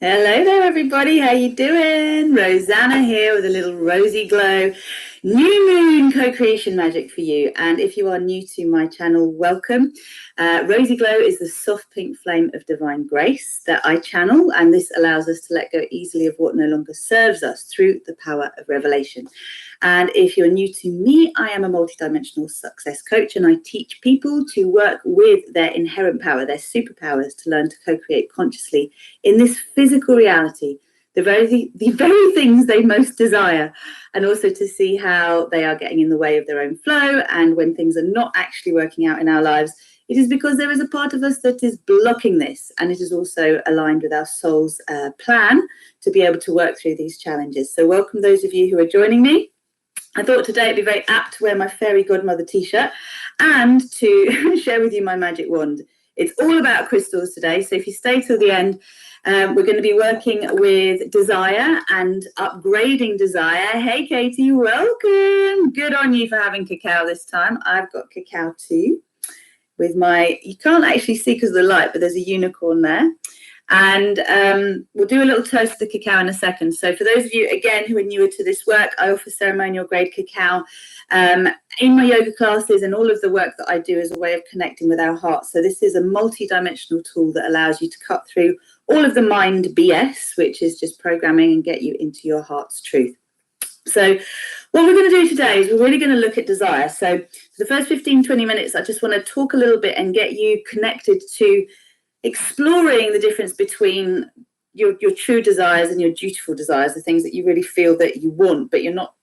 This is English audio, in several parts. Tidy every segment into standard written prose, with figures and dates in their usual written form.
Hello there, everybody. How you doing? Rosanna here with a little rosy glow. New moon co-creation magic for you. And if you are new to my channel, welcome. Rosy glow is the soft pink flame of divine grace that I channel, and this allows us to let go easily of what no longer serves us through the power of revelation. And if you're new to me, I am a multidimensional success coach, and I teach people to work with their inherent power, their superpowers, to learn to co-create consciously in this physical reality, the very things they most desire, and also to see how they are getting in the way of their own flow. And when things are not actually working out in our lives, it is because there is a part of us that is blocking this, and it is also aligned with our soul's plan to be able to work through these challenges. So welcome those of you who are joining me. I thought today it'd be very apt to wear my fairy godmother t-shirt and to share with you my magic wand. It's all about crystals today, so if you stay till the end, we're going to be working with desire and upgrading desire. Hey Katie, welcome. Good on you for having cacao this time. I've got cacao too with my, you can't actually see because of the light, but there's a unicorn there. And we'll do a little toast to the cacao in a second. So for those of you, again, who are newer to this work, I offer ceremonial grade cacao in my yoga classes, and all of the work that I do is a way of connecting with our hearts. So this is a multi-dimensional tool that allows you to cut through all of the mind BS, which is just programming, and get you into your heart's truth. So what we're going to do today is we're really going to look at desire. So for the first 15-20 minutes, I just want to talk a little bit and get you connected to exploring the difference between your true desires and your dutiful desires, the things that you really feel that you want, but you're not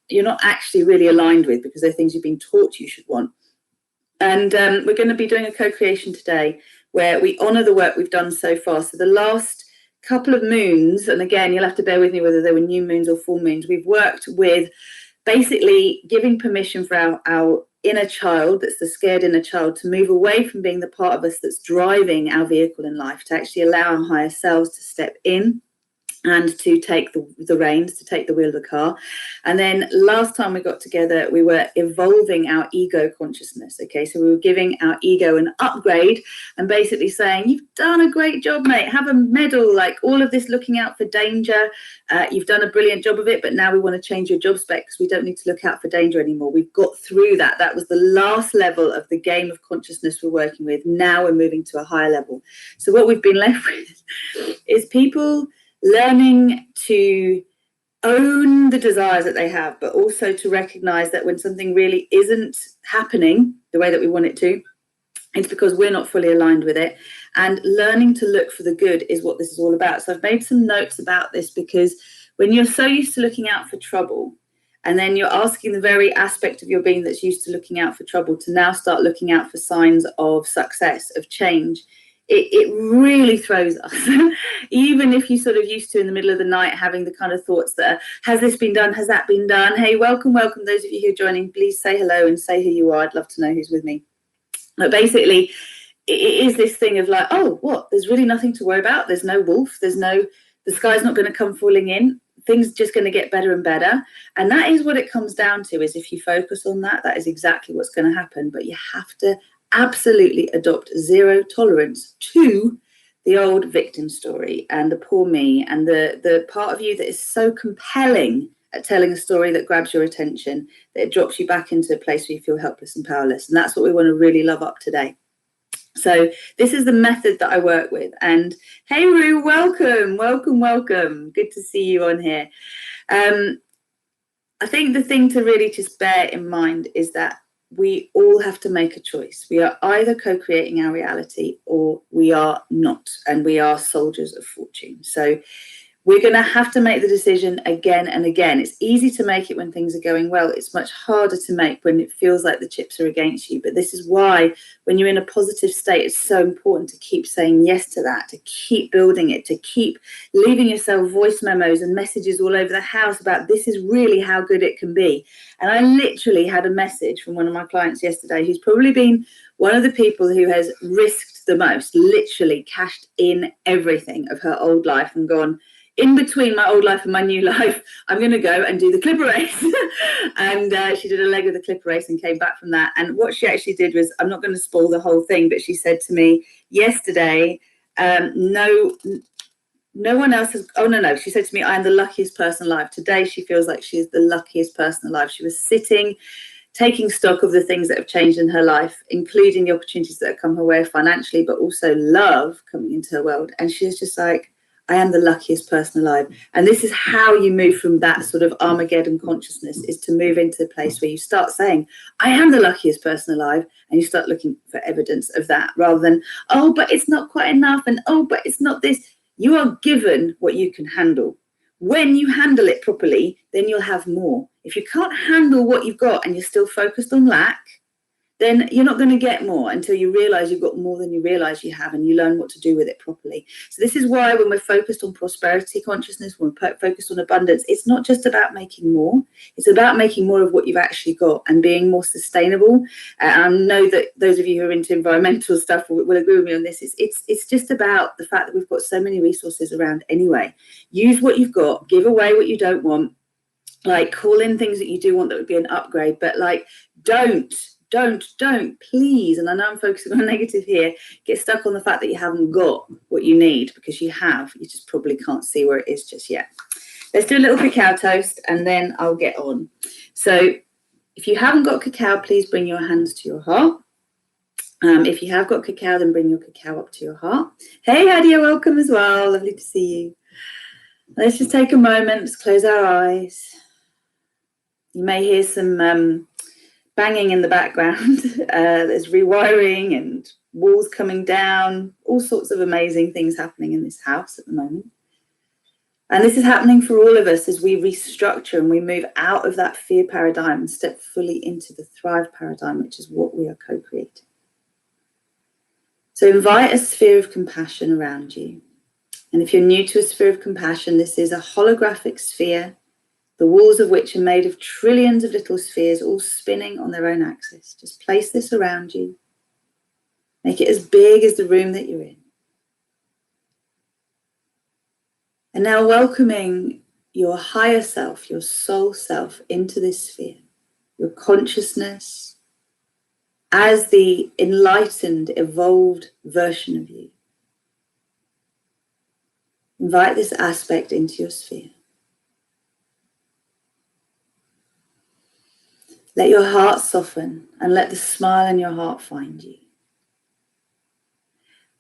actually really aligned with, because they're things you've been taught you should want. And we're going to be doing a co-creation today where we honor the work we've done so far. So the last couple of moons, and again, you'll have to bear with me whether they were new moons or full moons, we've worked with basically giving permission for our inner child, that's the scared inner child, to move away from being the part of us that's driving our vehicle in life, to actually allow our higher selves to step in and to take the reins, to take the wheel of the car. And then last time we got together, we were evolving our ego consciousness. Okay, so we were giving our ego an upgrade and basically saying, you've done a great job, mate, have a medal, like all of this looking out for danger. You've done a brilliant job of it, but now we want to change your job spec because we don't need to look out for danger anymore. We've got through that. That was the last level of the game of consciousness we're working with. Now we're moving to a higher level. So what we've been left with is people learning to own the desires that they have, but also to recognize that when something really isn't happening the way that we want it to, it's because we're not fully aligned with it. And learning to look for the good is what this is all about. So I've made some notes about this, because when you're so used to looking out for trouble, and then you're asking the very aspect of your being that's used to looking out for trouble to now start looking out for signs of success, of change, it really throws us. Even if you sort of used to in the middle of the night having the kind of thoughts that are, has this been done? Has that been done? Hey, welcome. Those of you who are joining, please say hello and say who you are. I'd love to know who's with me. But basically, it is this thing of like, oh, what? There's really nothing to worry about. There's no wolf. The sky's not going to come falling in. Things just going to get better and better. And that is what it comes down to, is if you focus on that, that is exactly what's going to happen. But you have to absolutely adopt zero tolerance to the old victim story and the poor me, and the part of you that is so compelling at telling a story that grabs your attention, that it drops you back into a place where you feel helpless and powerless. And that's what we want to really love up today. So this is the method that I work with. And hey Rue, welcome. Good to see you on here. I think the thing to really just bear in mind is that we all have to make a choice. We are either co-creating our reality or we are not, and we are soldiers of fortune. So we're going to have to make the decision again and again. It's easy to make it when things are going well. It's much harder to make when it feels like the chips are against you. But this is why when you're in a positive state, it's so important to keep saying yes to that, to keep building it, to keep leaving yourself voice memos and messages all over the house about this is really how good it can be. And I literally had a message from one of my clients yesterday who's probably been one of the people who has risked the most, literally cashed in everything of her old life and gone, in between my old life and my new life, I'm going to go and do the clipper race. And she did a leg of the clipper race and came back from that. And what she actually did was, I'm not going to spoil the whole thing, but she said to me yesterday, no no one else has, oh no, she said to me, I am the luckiest person alive. Today she feels like she is the luckiest person alive. She was sitting, taking stock of the things that have changed in her life, including the opportunities that have come her way financially, but also love coming into her world. And she was just like, I am the luckiest person alive. And this is how you move from that sort of Armageddon consciousness, is to move into a place where you start saying, I am the luckiest person alive. And you start looking for evidence of that, rather than, oh, but it's not quite enough. And oh, but it's not this. You are given what you can handle. When you handle it properly, then you'll have more. If you can't handle what you've got and you're still focused on lack, then you're not going to get more until you realize you've got more than you realize you have, and you learn what to do with it properly. So this is why when we're focused on prosperity consciousness, when we're focused on abundance, it's not just about making more. It's about making more of what you've actually got and being more sustainable. I know that those of you who are into environmental stuff will agree with me on this. It's just about the fact that we've got so many resources around anyway. Use what you've got, give away what you don't want, like call in things that you do want that would be an upgrade, but like don't, please, and I know I'm focusing on negative here, get stuck on the fact that you haven't got what you need, because you have, you just probably can't see where it is just yet. Let's do a little cacao toast and then I'll get on. So if you haven't got cacao, please bring your hands to your heart. If you have got cacao, then bring your cacao up to your heart. Hey Hadia, welcome as well, lovely to see you. Let's just take a moment, let's close our eyes. You may hear some banging in the background. There's rewiring and walls coming down, all sorts of amazing things happening in this house at the moment. And this is happening for all of us as we restructure and we move out of that fear paradigm and step fully into the thrive paradigm, which is what we are co-creating. So invite a sphere of compassion around you. And if you're new to a sphere of compassion, this is a holographic sphere, the walls of which are made of trillions of little spheres, all spinning on their own axis. Just place this around you. Make it as big as the room that you're in. And now welcoming your higher self, your soul self, into this sphere, your consciousness as the enlightened, evolved version of you. Invite this aspect into your sphere. Let your heart soften and let the smile in your heart find you.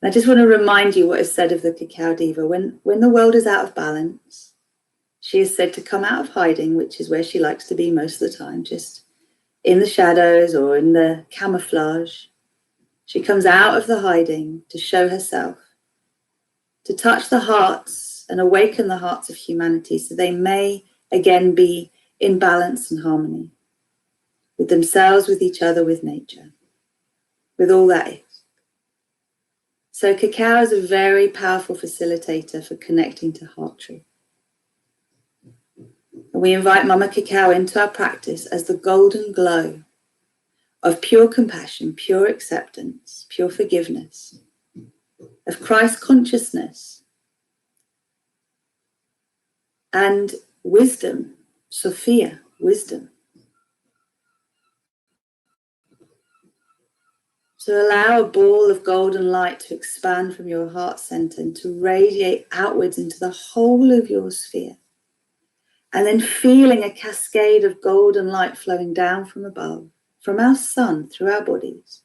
And I just want to remind you what is said of the Cacao Diva. When the world is out of balance, she is said to come out of hiding, which is where she likes to be most of the time, just in the shadows or in the camouflage. She comes out of the hiding to show herself, to touch the hearts and awaken the hearts of humanity so they may again be in balance and harmony with themselves, with each other, with nature, with all that is. So cacao is a very powerful facilitator for connecting to heart truth. And we invite Mama Cacao into our practice as the golden glow of pure compassion, pure acceptance, pure forgiveness, of Christ consciousness and wisdom, Sophia, wisdom. So allow a ball of golden light to expand from your heart center and to radiate outwards into the whole of your sphere. And then feeling a cascade of golden light flowing down from above, from our sun, through our bodies,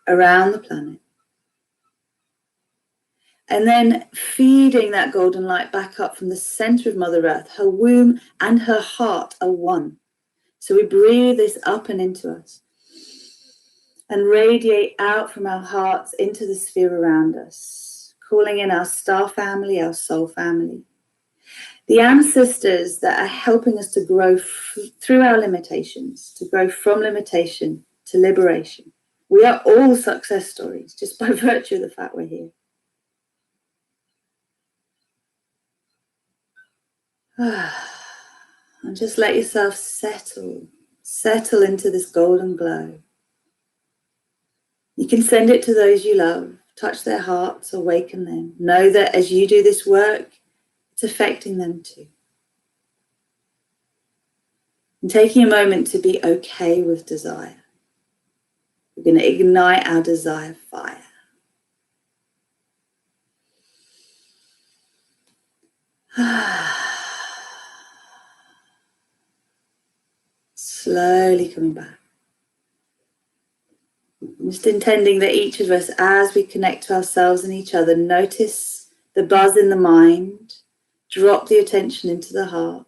around the planet. And then feeding that golden light back up from the center of Mother Earth. Her womb and her heart are one. So we breathe this up and into us and radiate out from our hearts into the sphere around us, calling in our star family, our soul family, the ancestors that are helping us to grow through our limitations, to grow from limitation to liberation. We are all success stories just by virtue of the fact we're here. And just let yourself settle into this golden glow. You can send it to those you love, touch their hearts, awaken them. Know that as you do this work, it's affecting them too. And taking a moment to be okay with desire. We're going to ignite our desire fire. Slowly coming back. Just intending that each of us, as we connect to ourselves and each other, notice the buzz in the mind, drop the attention into the heart,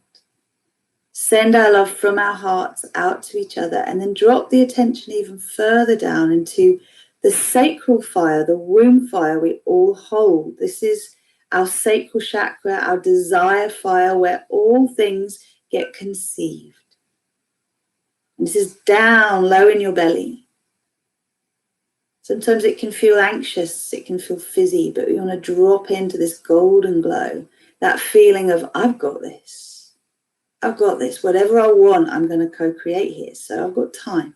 send our love from our hearts out to each other, and then drop the attention even further down into the sacral fire, the womb fire we all hold. This is our sacral chakra, our desire fire, where all things get conceived. And this is down low in your belly. Sometimes it can feel anxious, it can feel fizzy, but we want to drop into this golden glow, that feeling of, I've got this. I've got this. Whatever I want, I'm going to co-create here. So I've got time.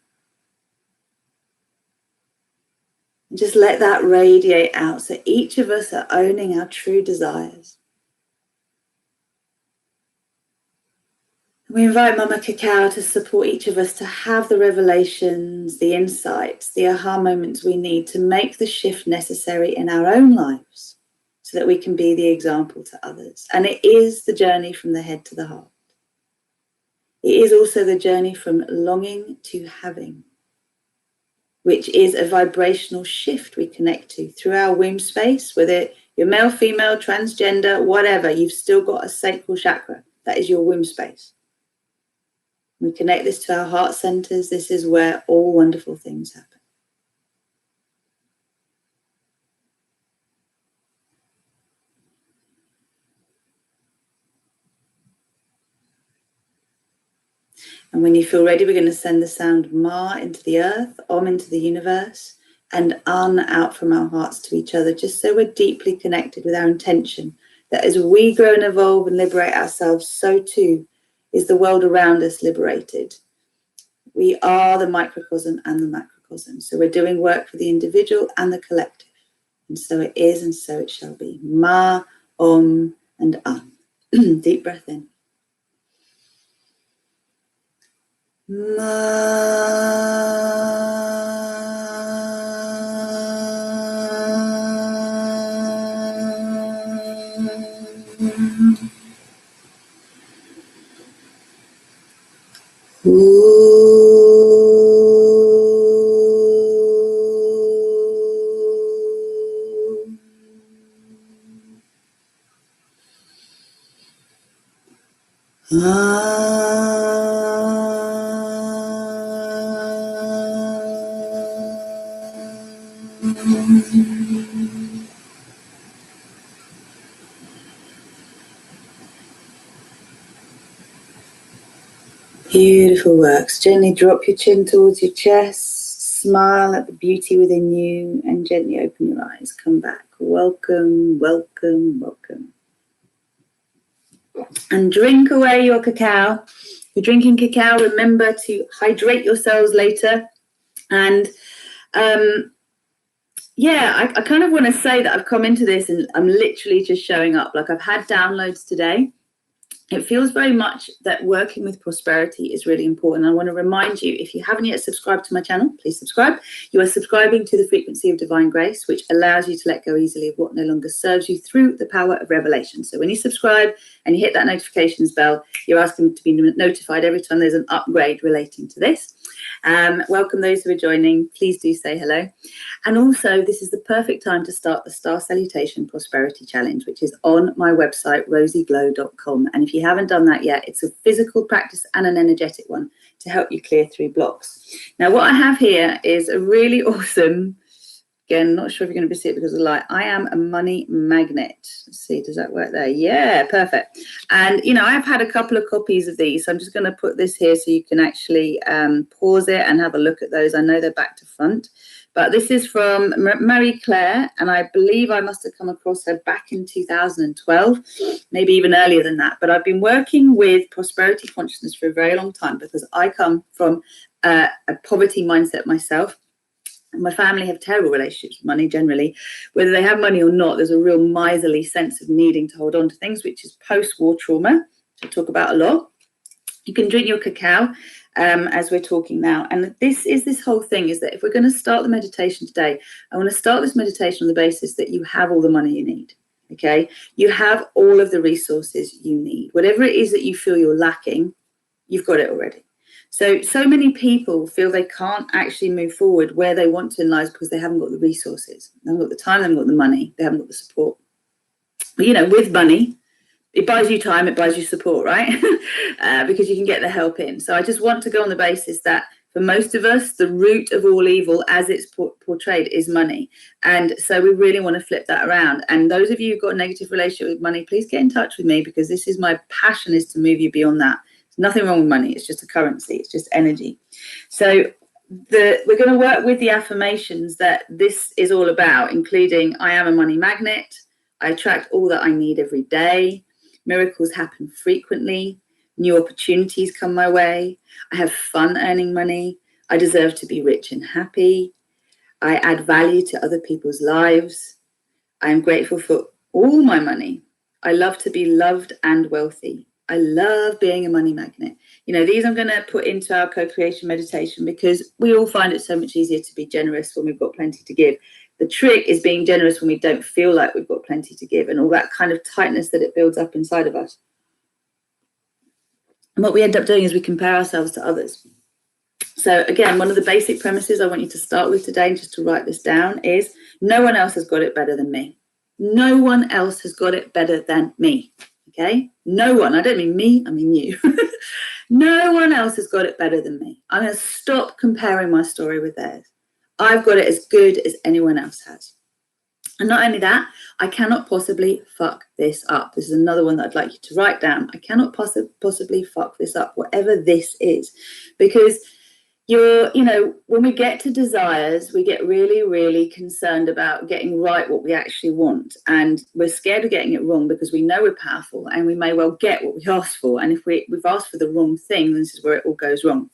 And just let that radiate out. So each of us are owning our true desires. We invite Mama Cacao to support each of us to have the revelations, the insights, the aha moments we need to make the shift necessary in our own lives so that we can be the example to others. And it is the journey from the head to the heart. It is also the journey from longing to having, which is a vibrational shift we connect to through our womb space, whether you're male, female, transgender, whatever, you've still got a sacral chakra. That is your womb space. We connect this to our heart centers. This is where all wonderful things happen. And when you feel ready, we're going to send the sound Ma into the earth, Om into the universe, and An out from our hearts to each other, just so we're deeply connected with our intention that as we grow and evolve and liberate ourselves, so too is the world around us liberated. We are the microcosm and the macrocosm. So we're doing work for the individual and the collective. And so it is, and so it shall be. Ma, Om, and An. Deep breath in. Beautiful work. Gently drop your chin towards your chest, smile at the beauty within you, and gently open your eyes. Come back. Welcome, welcome, welcome. And drink away your cacao. If you're drinking cacao, remember to hydrate yourselves later. And I kind of want to say that I've come into this and I'm literally just showing up. Like, I've had downloads today. It feels very much that working with prosperity is really important. I want to remind you, if you haven't yet subscribed to my channel, please subscribe. You are subscribing to the frequency of divine grace, which allows you to let go easily of what no longer serves you through the power of revelation. So when you subscribe and you hit that notifications bell, you're asking to be notified every time there's an upgrade relating to this. Welcome those who are joining. Please do say hello. And also, this is the perfect time to start the Star Salutation Prosperity Challenge, which is on my website, rosieglow.com. And if you haven't done that yet, it's a physical practice and an energetic one to help you clear through blocks. Now, what I have here is a really awesome, again, not sure if you're going to see it because of the light. I am a money magnet. Let's see, does that work there? Yeah, perfect. And, you know, I've had a couple of copies of these. So I'm just going to put this here so you can actually pause it and have a look at those. I know they're back to front. But this is from Marie Claire, and I believe I must have come across her back in 2012, maybe even earlier than that. But I've been working with prosperity consciousness for a very long time because I come from a poverty mindset myself. My family have terrible relationships with money generally. Whether they have money or not, there's a real miserly sense of needing to hold on to things, which is post-war trauma, which I talk about a lot. You can drink your cacao as we're talking now. And this whole thing is that if we're going to start the meditation today, I want to start this meditation on the basis that you have all the money you need. okay? You have all of the resources you need. Whatever it is that you feel you're lacking, you've got it already. So many people feel they can't actually move forward where they want to in life because they haven't got the resources. They haven't got the time, they haven't got the money, they haven't got the support. But, you know, with money, it buys you time, it buys you support, right? Because you can get the help in. So I just want to go on the basis that for most of us, the root of all evil as it's portrayed is money. And so we really want to flip that around. And those of you who've got a negative relationship with money, please get in touch with me, because this is my passion, is to move you beyond that. There's nothing wrong with money. It's just a currency. It's just energy. So we're going to work with the affirmations that this is all about, including I am a money magnet. I attract all that I need every day. Miracles happen frequently. New opportunities come my way. I have fun earning money. I deserve to be rich and happy. I add value to other people's lives. I am grateful for all my money. I love to be loved and wealthy. I love being a money magnet. You know, these I'm going to put into our co-creation meditation, because we all find it so much easier to be generous when we've got plenty to give. The trick is being generous when we don't feel like we've got plenty to give, and all that kind of tightness that it builds up inside of us. And what we end up doing is we compare ourselves to others. So again, one of the basic premises I want you to start with today, and just to write this down, is no one else has got it better than me. No one else has got it better than me. Okay? No one. I don't mean me, I mean you. No one else has got it better than me. I'm going to stop comparing my story with theirs. I've got it as good as anyone else has. And not only that, I cannot possibly fuck this up. This is another one that I'd like you to write down. I cannot possibly fuck this up, whatever this is. Because when we get to desires, we get really, really concerned about getting right what we actually want. And we're scared of getting it wrong because we know we're powerful and we may well get what we asked for. And if we've asked for the wrong thing, this is where it all goes wrong.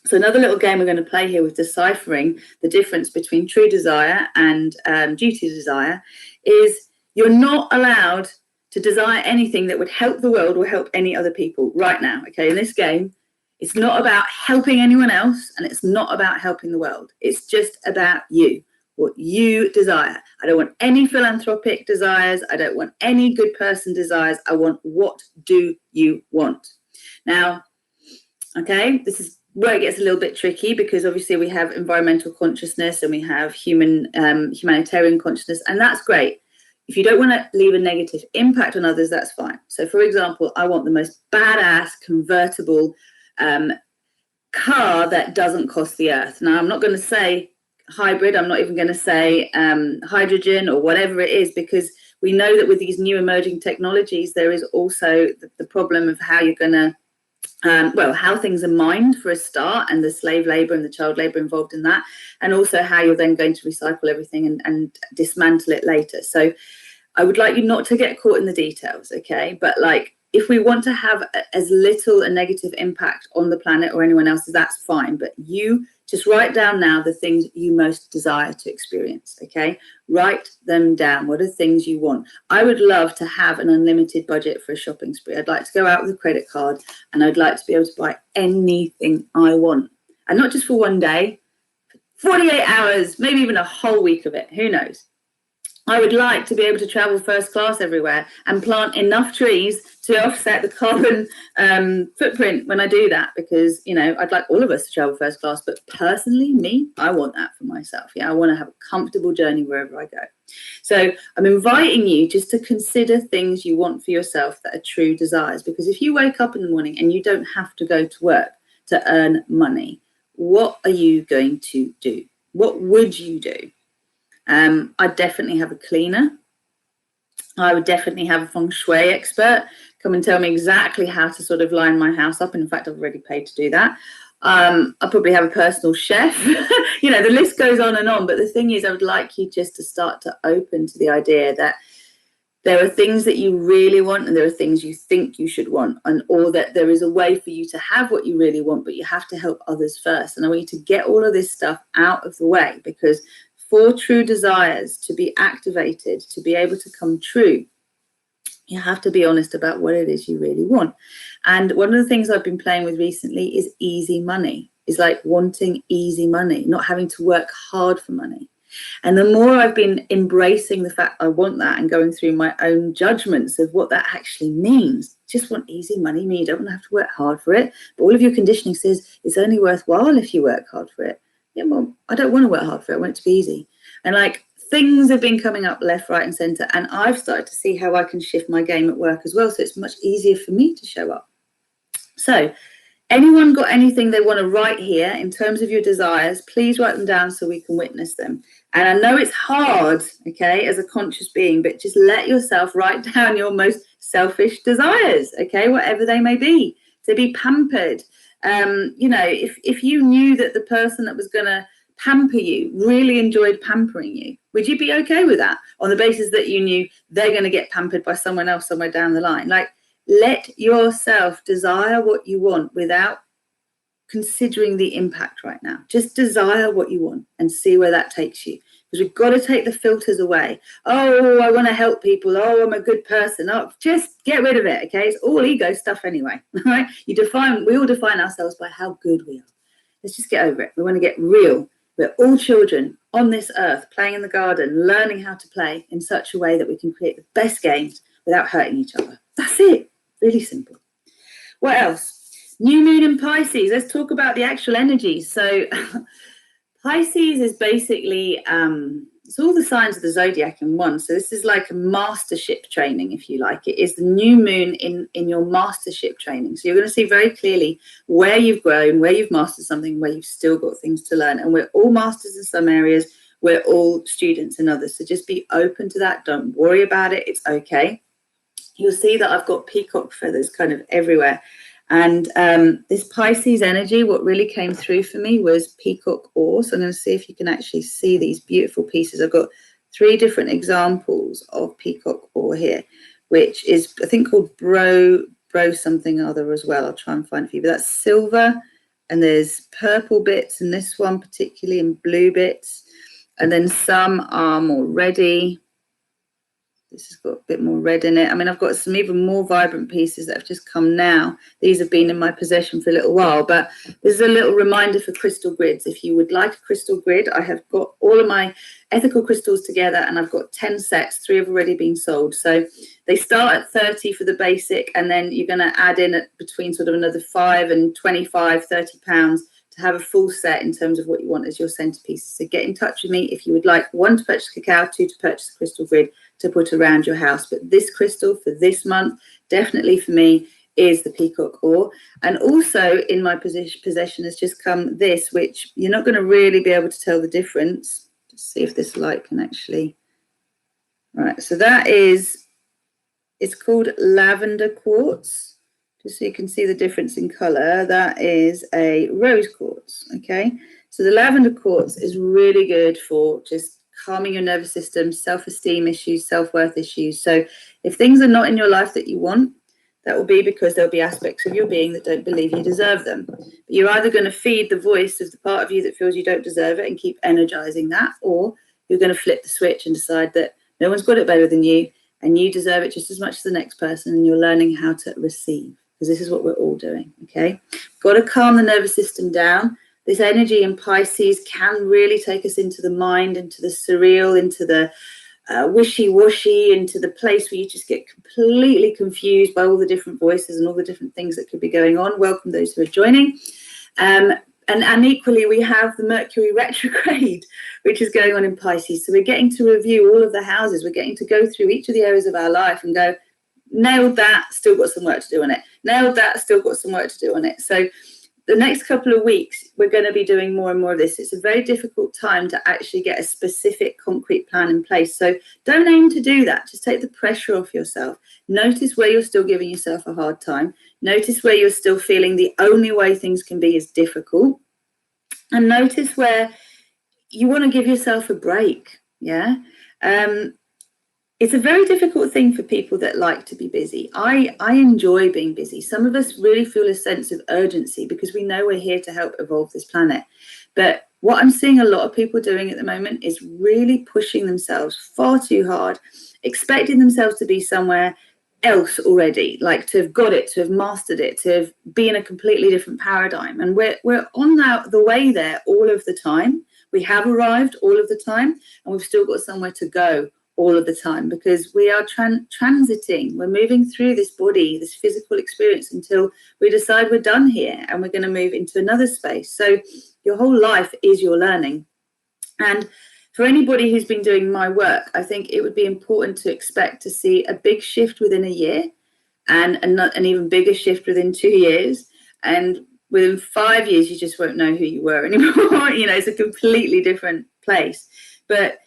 So another little game we're going to play here with deciphering the difference between true desire and duty desire is you're not allowed to desire anything that would help the world or help any other people right now. Okay, in this game, it's not about helping anyone else, and it's not about helping the world. It's just about you, what you desire. I don't want any philanthropic desires. I don't want any good person desires. I want, what do you want? Now, okay, this is where it gets a little bit tricky, because obviously we have environmental consciousness and we have humanitarian consciousness, and that's great. If you don't want to leave a negative impact on others, that's fine. So, for example, I want the most badass convertible car that doesn't cost the earth. Now, I'm not going to say hybrid. I'm not even going to say hydrogen or whatever it is, because we know that with these new emerging technologies, there is also the problem of how you're going to how things are mined for a start, and the slave labor and the child labor involved in that, and also how you're then going to recycle everything and dismantle it later. So I would like you not to get caught in the details, okay? But like, if we want to have as little a negative impact on the planet or anyone else, that's fine. But you just write down now the things you most desire to experience, okay? Write them down. What are things you want? I would love to have an unlimited budget for a shopping spree. I'd like to go out with a credit card, and I'd like to be able to buy anything I want. And not just for one day, 48 hours, maybe even a whole week of it. Who knows? I would like to be able to travel first class everywhere and plant enough trees to offset the carbon footprint when I do that, because, you know, I'd like all of us to travel first class, but personally, me, I want that for myself. Yeah, I want to have a comfortable journey wherever I go. So I'm inviting you just to consider things you want for yourself that are true desires, because if you wake up in the morning and you don't have to go to work to earn money, what are you going to do? What would you do? I'd definitely have a cleaner. I would definitely have a feng shui expert come and tell me exactly how to sort of line my house up. And in fact, I've already paid to do that. I'll probably have a personal chef. You know, the list goes on and on. But the thing is, I would like you just to start to open to the idea that there are things that you really want, and there are things you think you should want, or that there is a way for you to have what you really want, but you have to help others first. And I want you to get all of this stuff out of the way, because for true desires to be activated, to be able to come true, you have to be honest about what it is you really want. And one of the things I've been playing with recently is easy money. It's like wanting easy money, not having to work hard for money. And the more I've been embracing the fact I want that and going through my own judgments of what that actually means, just want easy money, you don't want to have to work hard for it. But all of your conditioning says it's only worthwhile if you work hard for it. Yeah, well, I don't want to work hard for it. I want it to be easy. And like, things have been coming up left, right, and center. And I've started to see how I can shift my game at work as well. So it's much easier for me to show up. So anyone got anything they want to write here in terms of your desires, please write them down so we can witness them. And I know it's hard, okay, as a conscious being, but just let yourself write down your most selfish desires, okay, whatever they may be, to be pampered. You know, if you knew that the person that was going to pamper you really enjoyed pampering you, would you be okay with that on the basis that you knew they're going to get pampered by someone else somewhere down the line? Like, let yourself desire what you want without considering the impact right now. Just desire what you want and see where that takes you. Because we've got to take the filters away. Oh, I want to help people. Oh, I'm a good person. Oh, just get rid of it, okay? It's all ego stuff anyway, right? We all define ourselves by how good we are. Let's just get over it. We want to get real. We're all children on this earth, playing in the garden, learning how to play in such a way that we can create the best games without hurting each other. That's it. Really simple. What else? New moon in Pisces. Let's talk about the actual energies. So Pisces is basically, it's all the signs of the zodiac in one. So this is like a mastership training, if you like. It is the new moon in your mastership training. So you're going to see very clearly where you've grown, where you've mastered something, where you've still got things to learn. And we're all masters in some areas. We're all students in others. So just be open to that. Don't worry about it. It's okay. You'll see that I've got peacock feathers kind of everywhere. And this Pisces energy, what really came through for me was peacock ore. So I'm going to see if you can actually see these beautiful pieces. I've got 3 different examples of peacock ore here, which is, I think, called bro something other as well. I'll try and find it for you. But that's silver, and there's purple bits in this one particularly, and blue bits. And then some are more reddy. This has got a bit more red in it. I mean, I've got some even more vibrant pieces that have just come now. These have been in my possession for a little while, but this is a little reminder for crystal grids. If you would like a crystal grid, I have got all of my ethical crystals together, and I've got 10 sets. 3 have already been sold. So they start at 30 for the basic, and then you're going to add in at between sort of another 5 and 25, 30 pounds to have a full set in terms of what you want as your centerpieces. So get in touch with me if you would like 1 to purchase cacao, 2 to purchase a crystal grid to put around your house. But this crystal for this month, definitely for me, is the peacock ore. And also in my possession has just come this, which you're not going to really be able to tell the difference. Just see if this light can actually. Right, so that is, it's called Lavender Quartz. Just so you can see the difference in color. That is a rose quartz, okay? So the lavender quartz is really good for just calming your nervous system, self-esteem issues, self-worth issues. So if things are not in your life that you want, that will be because there'll be aspects of your being that don't believe you deserve them. But you're either going to feed the voice of the part of you that feels you don't deserve it and keep energizing that, or you're going to flip the switch and decide that no one's got it better than you and you deserve it just as much as the next person, and you're learning how to receive, because this is what we're all doing, okay? Got to calm the nervous system down. This energy in Pisces can really take us into the mind, into the surreal, into the wishy-washy, into the place where you just get completely confused by all the different voices and all the different things that could be going on. Welcome those who are joining. And equally, we have the Mercury retrograde, which is going on in Pisces. So we're getting to review all of the houses. We're getting to go through each of the areas of our life and go, nailed that, still got some work to do on it. Nailed that, still got some work to do on it. So the next couple of weeks, we're going to be doing more and more of this. It's a very difficult time to actually get a specific concrete plan in place. So don't aim to do that. Just take the pressure off yourself. Notice where you're still giving yourself a hard time. Notice where you're still feeling the only way things can be is difficult. And notice where you want to give yourself a break. Yeah. It's a very difficult thing for people that like to be busy. I enjoy being busy. Some of us really feel a sense of urgency because we know we're here to help evolve this planet. But what I'm seeing a lot of people doing at the moment is really pushing themselves far too hard, expecting themselves to be somewhere else already, like to have got it, to have mastered it, to have be in a completely different paradigm. And we're on the way there all of the time. We have arrived all of the time, and we've still got somewhere to go all of the time, because we are transiting. We're moving through this body, this physical experience, until we decide we're done here and we're going to move into another space. So your whole life is your learning. And for anybody who's been doing my work, I think it would be important to expect to see a big shift within a year, and an even bigger shift within 2 years. And within 5 years, you just won't know who you were anymore. You know, it's a completely different place. But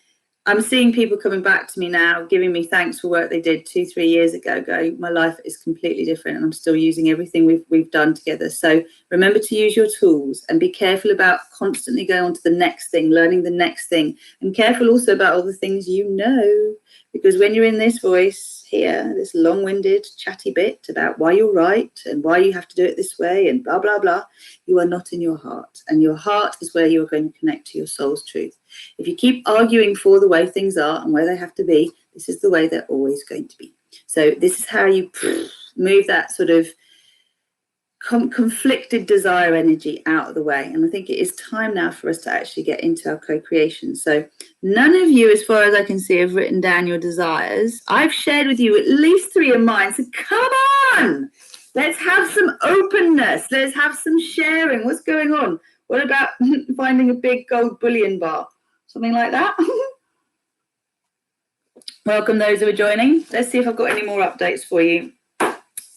I'm seeing people coming back to me now, giving me thanks for work they did 2-3 years ago, going, my life is completely different and I'm still using everything we've done together. So remember to use your tools, and be careful about constantly going on to the next thing, learning the next thing, and careful also about all the things you know, because when you're in this voice here, this long-winded chatty bit about why you're right and why you have to do it this way and blah, blah, blah, you are not in your heart. And your heart is where you're going to connect to your soul's truth. If you keep arguing for the way things are and where they have to be, this is the way they're always going to be. So this is how you move that sort of conflicted desire energy out of the way. And I think it is time now for us to actually get into our co-creation. So none of you, as far as I can see, have written down your desires. I've shared with you at least 3 of mine. So come on, let's have some openness. Let's have some sharing. What's going on? What about finding a big gold bullion bar? Something like that? Welcome those who are joining. Let's see if I've got any more updates for you.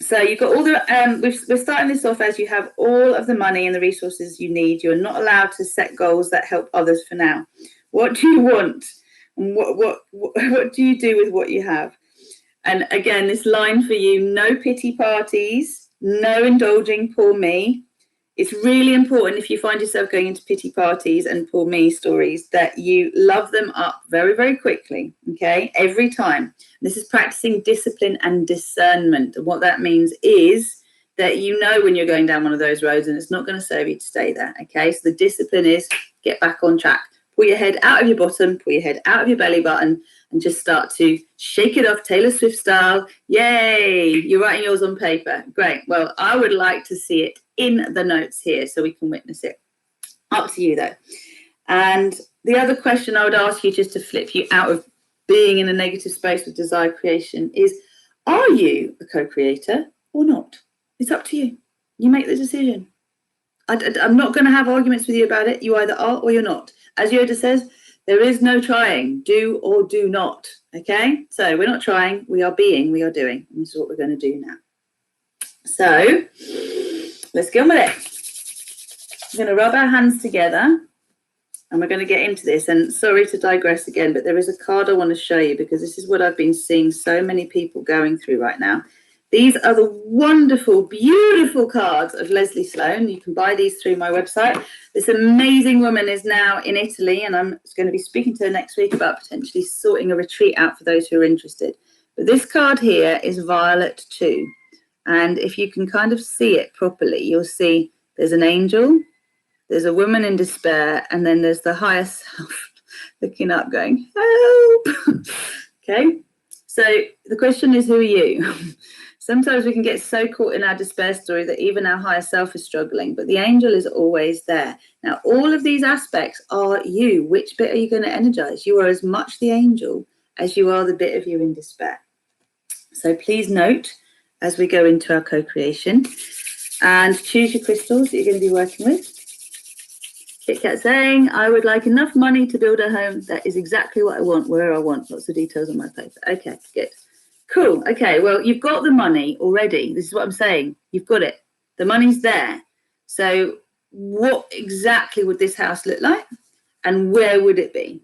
So you've got all the, we're starting this off as you have all of the money and the resources you need. You're not allowed to set goals that help others for now. What do you want? And what do you do with what you have? And again, this line for you, no pity parties, no indulging poor me. It's really important, if you find yourself going into pity parties and poor me stories, that you love them up very, very quickly, okay, every time. This is practicing discipline and discernment. And what that means is that you know when you're going down one of those roads and it's not going to serve you to stay there, okay? So the discipline is get back on track. Pull your head out of your bottom, pull your head out of your belly button, and just start to shake it off Taylor Swift style. Yay, you're writing yours on paper. Great. Well, I would like to see it in the notes here so we can witness it. Up to you, though. And the other question I would ask you, just to flip you out of being in a negative space with desire creation, is, are you a co-creator or not? It's up to you. You make the decision. I'm not going to have arguments with you about it. You either are or you're not. As Yoda says, there is no trying. Do or do not. Okay? So we're not trying. We are being. We are doing. And this is what we're going to do now. So let's get on with it. We're going to rub our hands together and we're going to get into this. And sorry to digress again, but there is a card I want to show you, because this is what I've been seeing so many people going through right now. These are the wonderful, beautiful cards of Leslie Sloan. You can buy these through my website. This amazing woman is now in Italy, and I'm going to be speaking to her next week about potentially sorting a retreat out for those who are interested. But this card here is Violet 2. And if you can kind of see it properly, you'll see there's an angel, there's a woman in despair, and then there's the higher self looking up going, help. Okay, so the question is, who are you? Sometimes we can get so caught in our despair story that even our higher self is struggling, but the angel is always there. Now, all of these aspects are you. Which bit are you going to energize? You are as much the angel as you are the bit of you in despair. So please note, as we go into our co-creation, and choose your crystals that you're going to be working with. Kit Kat saying, I would like enough money to build a home. That is exactly what I want, where I want. Lots of details on my paper. Okay, good. Cool. Okay, well, you've got the money already. This is what I'm saying. You've got it. The money's there. So what exactly would this house look like? And where would it be?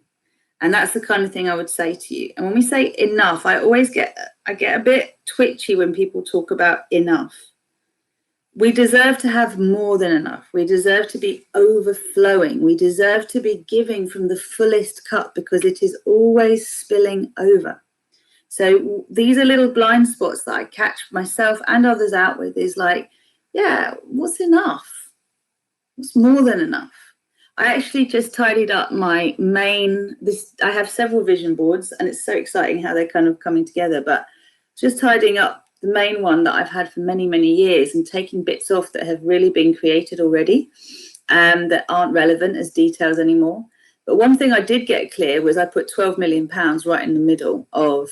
And that's the kind of thing I would say to you. And when we say enough, I get a bit twitchy when people talk about enough. We deserve to have more than enough. We deserve to be overflowing. We deserve to be giving from the fullest cup, because it is always spilling over. So these are little blind spots that I catch myself and others out with, is like, yeah, what's enough? What's more than enough? I actually just tidied up my main, I have several vision boards, and it's so exciting how they're kind of coming together, but just tidying up the main one that I've had for many, many years, and taking bits off that have really been created already, that aren't relevant as details anymore. But one thing I did get clear was I put £12 million right in the middle of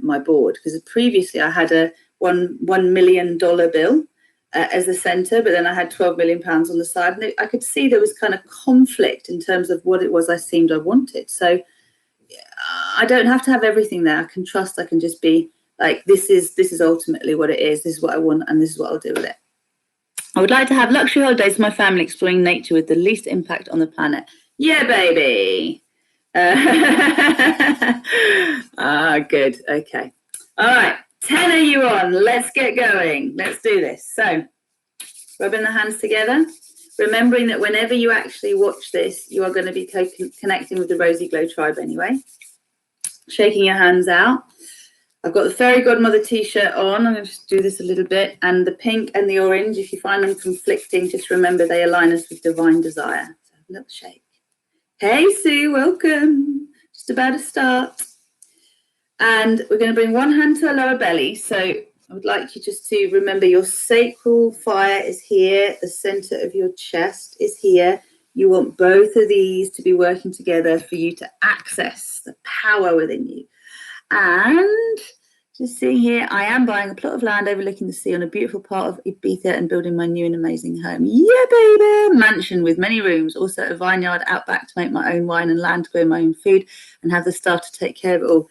my board, because previously I had a $1 million bill as the center, but then I had £12 million on the side, and I could see there was kind of conflict in terms of what it was I wanted. So I don't have to have everything there. I can trust. I can just be like, this is ultimately what it is. This is what I want, and this is what I'll do with it. I would like to have luxury holidays for my family, exploring nature with the least impact on the planet. Yeah, baby. Good. Okay. All right. 10 are you on? Let's get going. Let's do this. So, rubbing the hands together, remembering that whenever you actually watch this, you are going to be connecting with the Rosy Glow tribe anyway. Shaking your hands out. I've got the Fairy Godmother t-shirt on. I'm going to just do this a little bit. And the pink and the orange, if you find them conflicting, just remember they align us with divine desire. So a little shake. Hey, Sue, welcome. Just about to start. And we're going to bring one hand to our lower belly. So I would like you just to remember your sacral fire is here. The center of your chest is here. You want both of these to be working together for you to access the power within you. And just seeing here, I am buying a plot of land overlooking the sea on a beautiful part of Ibiza and building my new and amazing home. Yeah, baby! Mansion with many rooms, also a vineyard out back to make my own wine and land to grow my own food and have the staff to take care of it all.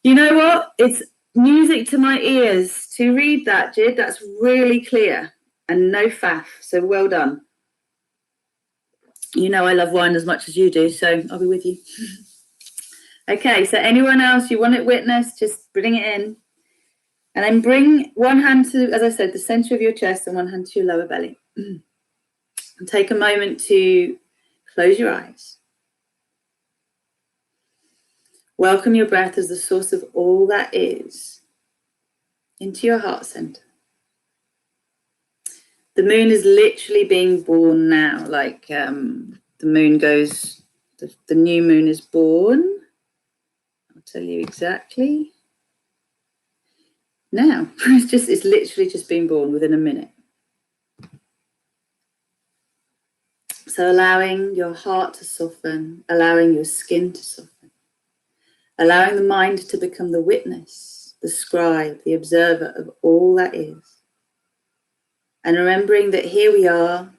You know what? It's music to my ears to read that, Jid. That's really clear and no faff. So well done. You know I love wine as much as you do, so I'll be with you. Okay, so anyone else you want it witnessed, just bring it in. And then bring one hand to, as I said, the center of your chest and one hand to your lower belly. And take a moment to close your eyes. Welcome your breath as the source of all that is into your heart center. The moon is literally being born now, like the moon goes, the new moon is born. I'll tell you exactly. Now, it's literally just been born within a minute. So allowing your heart to soften, allowing your skin to soften, allowing the mind to become the witness, the scribe, the observer of all that is. And remembering that here we are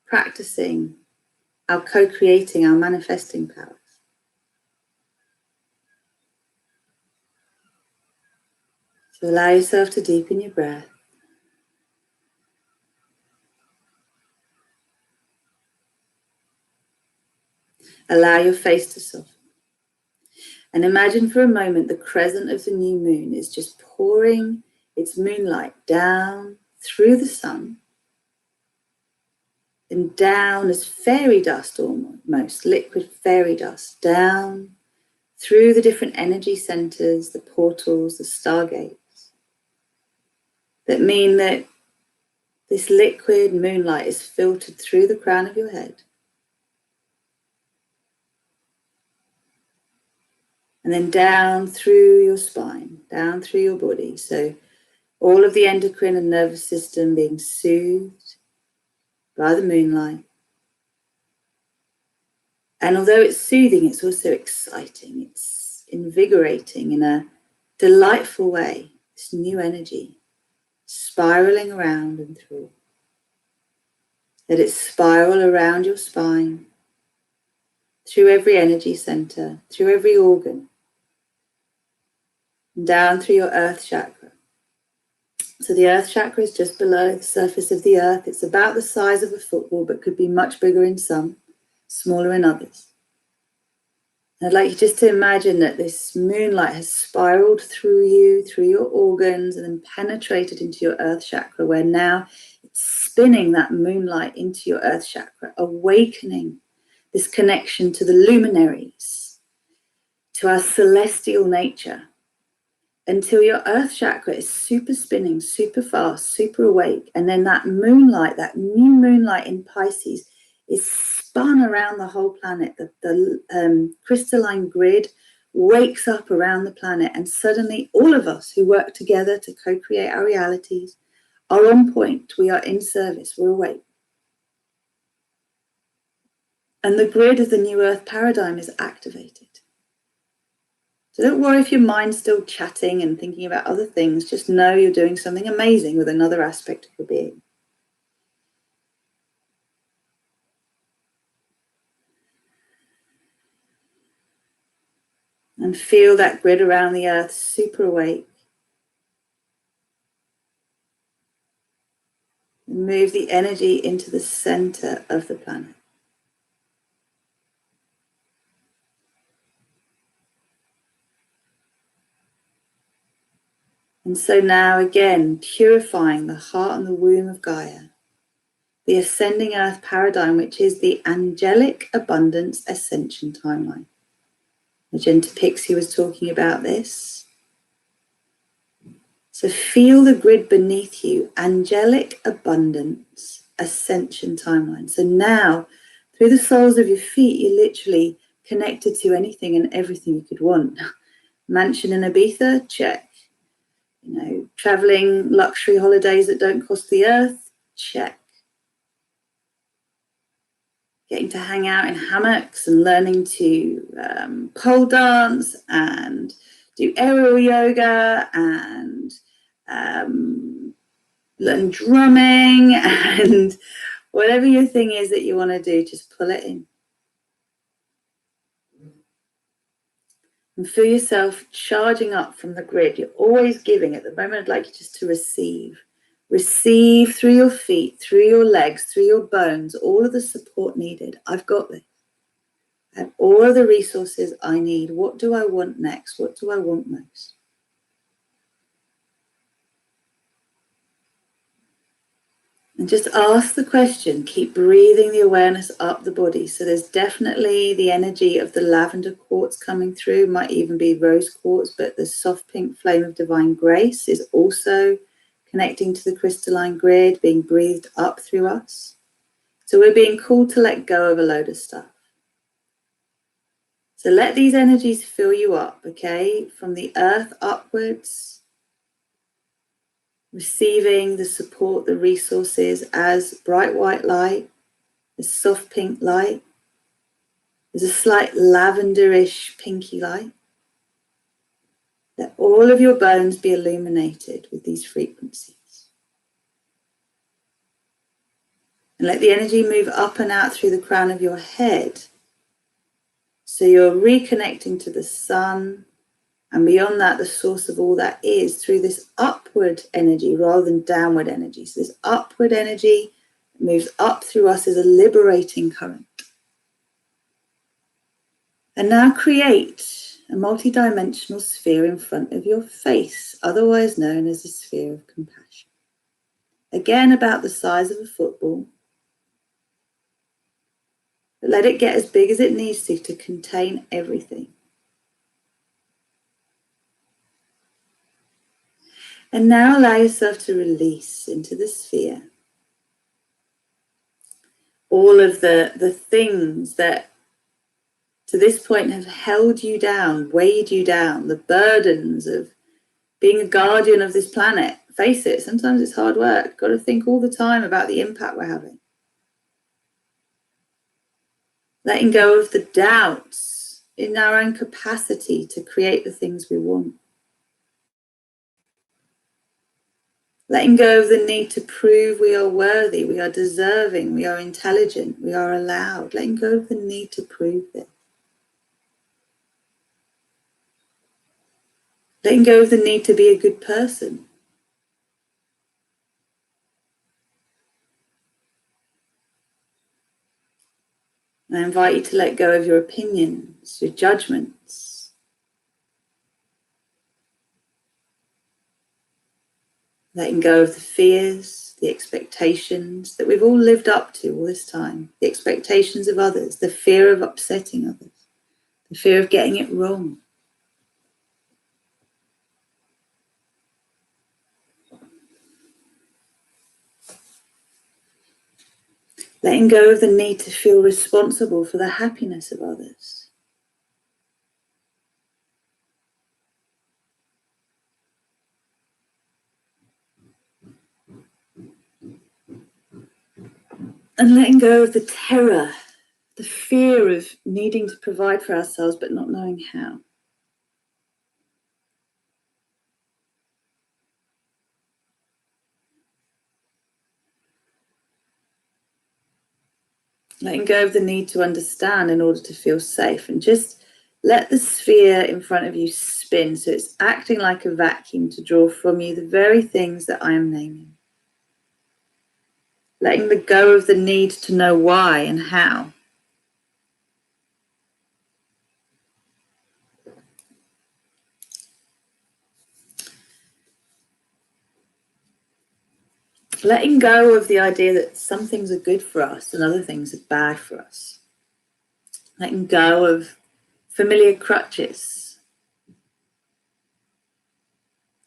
practicing our co-creating, our manifesting powers. So allow yourself to deepen your breath. Allow your face to soften. And imagine for a moment the crescent of the new moon is just pouring its moonlight down through the sun and down as fairy dust, almost liquid fairy dust, down through the different energy centers, the portals, the stargates, that mean that this liquid moonlight is filtered through the crown of your head. And then down through your spine, down through your body. So all of the endocrine and nervous system being soothed by the moonlight. And although it's soothing, it's also exciting. It's invigorating in a delightful way. This new energy spiraling around and through. Let it spiral around your spine, through every energy center, through every organ, and down through your earth chakra. So the earth chakra is just below the surface of the earth. It's about the size of a football, but could be much bigger in some, smaller in others. And I'd like you just to imagine that this moonlight has spiraled through you, through your organs, and then penetrated into your earth chakra, where now it's spinning that moonlight into your earth chakra, awakening this connection to the luminaries, to our celestial nature, until your earth chakra is super spinning, super fast, super awake. And then that moonlight, that new moonlight in Pisces, is spun around the whole planet. The crystalline grid wakes up around the planet, and suddenly all of us who work together to co-create our realities are on point. We are in service. We're awake. And the grid of the new earth paradigm is activated. So don't worry if your mind's still chatting and thinking about other things. Just know you're doing something amazing with another aspect of your being. And feel that grid around the earth super awake. And move the energy into the center of the planet. And so now again, purifying the heart and the womb of Gaia, the ascending earth paradigm, which is the angelic abundance ascension timeline. Magenta Pixie was talking about this. So feel the grid beneath you, angelic abundance ascension timeline. So now, through the soles of your feet, you're literally connected to anything and everything you could want. Mansion in Ibiza? Check. You know, traveling luxury holidays that don't cost the earth? Check. Getting to hang out in hammocks and learning to pole dance and do aerial yoga and learn drumming and whatever your thing is that you want to do, just pull it in. And feel yourself charging up from the grid. You're always giving. At the moment, I'd like you just to receive. Receive through your feet, through your legs, through your bones, all of the support needed. I've got this. I have all of the resources I need. What do I want next? What do I want most? And just ask the question, keep breathing the awareness up the body. So there's definitely the energy of the lavender quartz coming through, might even be rose quartz, but the soft pink flame of divine grace is also connecting to the crystalline grid, being breathed up through us. So we're being called to let go of a load of stuff. So let these energies fill you up, okay? From the earth upwards, receiving the support, the resources as bright white light, as soft pink light. There's a slight lavenderish pinky light. Let all of your bones be illuminated with these frequencies. And let the energy move up and out through the crown of your head. So you're reconnecting to the sun, and beyond that, the source of all that is through this upward energy rather than downward energy. So this upward energy moves up through us as a liberating current. And now create a multidimensional sphere in front of your face, otherwise known as a sphere of compassion. Again, about the size of a football. But let it get as big as it needs to contain everything. And now allow yourself to release into the sphere all of the things that to this point have held you down, weighed you down, the burdens of being a guardian of this planet. Face it, sometimes it's hard work. Got to think all the time about the impact we're having. Letting go of the doubts in our own capacity to create the things we want. Letting go of the need to prove we are worthy, we are deserving, we are intelligent, we are allowed. Letting go of the need to prove this. Letting go of the need to be a good person. And I invite you to let go of your opinions, your judgments. Letting go of the fears, the expectations that we've all lived up to all this time. The expectations of others, the fear of upsetting others, the fear of getting it wrong. Letting go of the need to feel responsible for the happiness of others. And letting go of the terror, the the fear of needing to provide for ourselves but not knowing how. Letting go of the need to understand in order to feel safe, and just let the sphere in front of you spin so it's acting like a vacuum to draw from you the very things that I am naming. Letting go of the need to know why and how. Letting go of the idea that some things are good for us and other things are bad for us. Letting go of familiar crutches.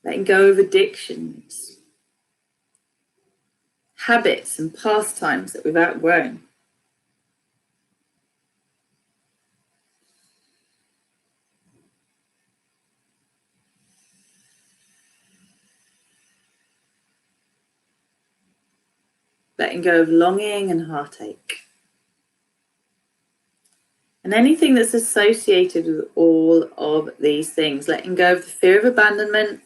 Letting go of addictions, habits and pastimes that we've outgrown. Letting go of longing and heartache. And anything that's associated with all of these things. Letting go of the fear of abandonment,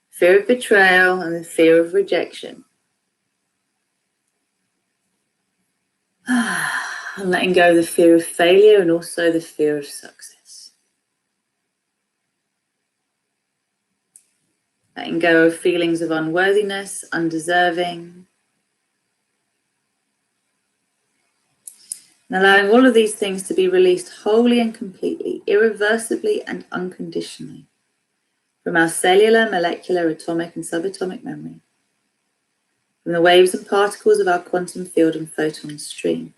fear of betrayal, and the fear of rejection. And letting go of the fear of failure and also the fear of success. Letting go of feelings of unworthiness, undeserving. And allowing all of these things to be released wholly and completely, irreversibly and unconditionally from our cellular, molecular, atomic and subatomic memory, from the waves and particles of our quantum field and photon stream,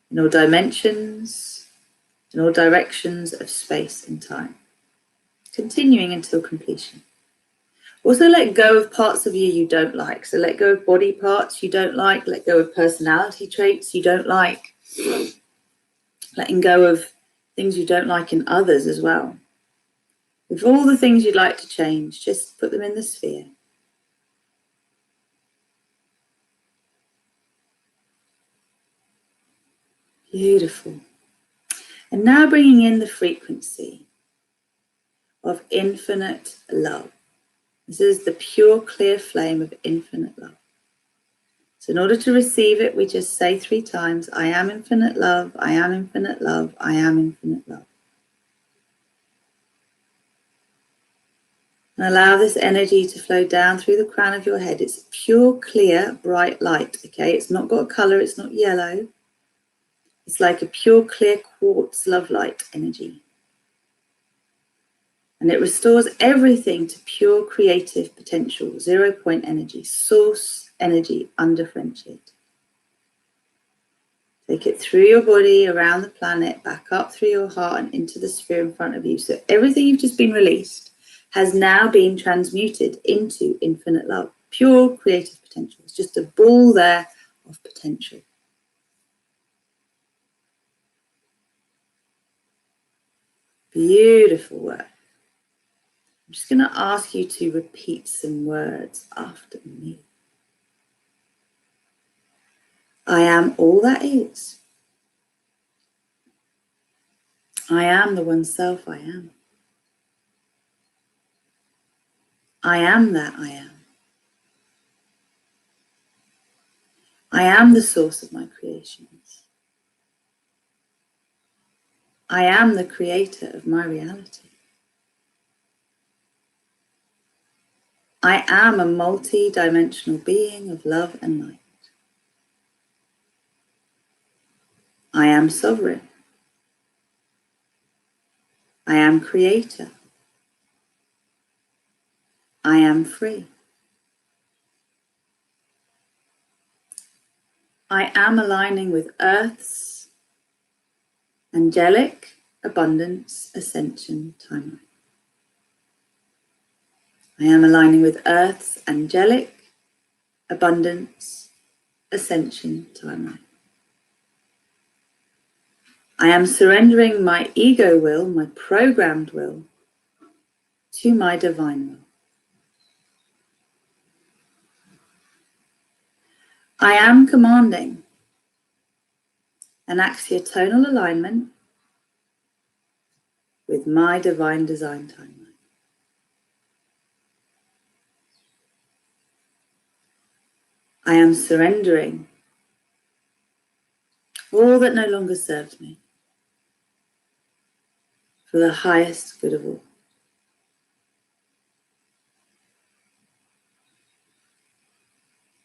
in all dimensions, in all directions of space and time, continuing until completion. Also let go of parts of you don't like. So let go of body parts you don't like. Let go of personality traits you don't like. Letting go of things you don't like in others as well. With all the things you'd like to change, just put them in the sphere. Beautiful. And now bringing in the frequency of infinite love. This is the pure, clear flame of infinite love. So in order to receive it, we just say 3 times, I am infinite love, I am infinite love, I am infinite love. And allow this energy to flow down through the crown of your head. It's pure, clear, bright light, okay? It's not got a color, it's not yellow. It's like a pure, clear quartz love light energy. And it restores everything to pure creative potential, 0 point energy, source energy, undifferentiated. Take it through your body, around the planet, back up through your heart and into the sphere in front of you. So everything you've just been released has now been transmuted into infinite love, pure creative potential. It's just a ball there of potential. Beautiful work. I'm just going to ask you to repeat some words after me. I am all that is. I am the one self I am. I am that I am. I am the source of my creations. I am the creator of my reality. I am a multi-dimensional being of love and light. I am sovereign. I am creator. I am free. I am aligning with Earth's angelic abundance ascension timeline. I am aligning with Earth's angelic abundance ascension timeline. I am surrendering my ego will, my programmed will, to my divine will. I am commanding and axiotonal alignment with my divine design timeline. I am surrendering all that no longer serves me for the highest good of all.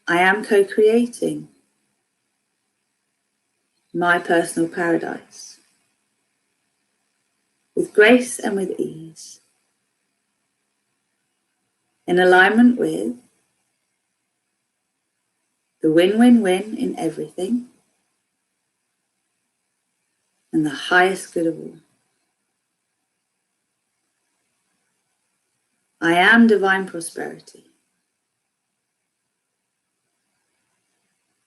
I am co-creating my personal paradise with grace and with ease, in alignment with the win-win-win in everything and the highest good of all. I am divine prosperity.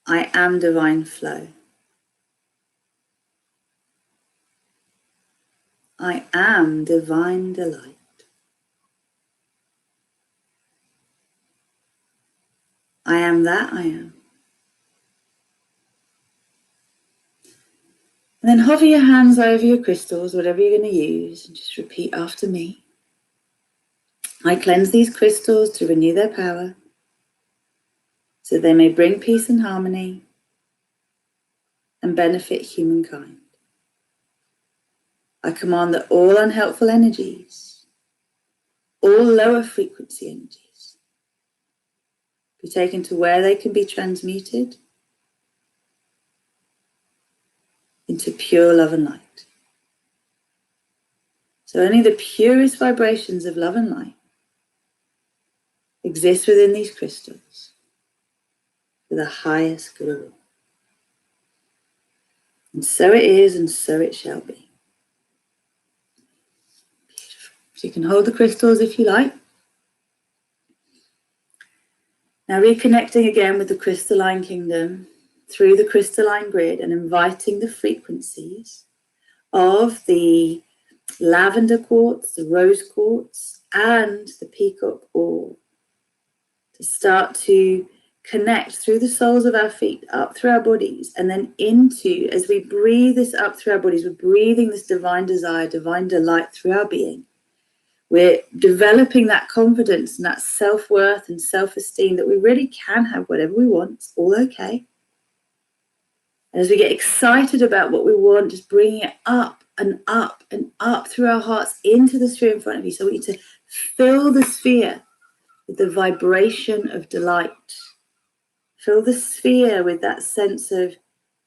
I am divine flow. I am divine delight. I am that I am. And then hover your hands over your crystals, whatever you're going to use, and just repeat after me. I cleanse these crystals to renew their power, so they may bring peace and harmony and benefit humankind. I command that all unhelpful energies, all lower frequency energies, be taken to where they can be transmuted into pure love and light. So only the purest vibrations of love and light exist within these crystals for the highest good of all. And so it is, and so it shall be. Beautiful. So you can hold the crystals if you like. Now reconnecting again with the crystalline kingdom through the crystalline grid and inviting the frequencies of the lavender quartz, the rose quartz, and the peacock ore to start to connect through the soles of our feet, up through our bodies, and then into, as we breathe this up through our bodies, we're breathing this divine desire, divine delight through our being. We're developing that confidence and that self-worth and self-esteem that we really can have whatever we want. It's all okay. And as we get excited about what we want, just bringing it up and up and up through our hearts into the sphere in front of you. So we need to fill the sphere with the vibration of delight. Fill the sphere with that sense of,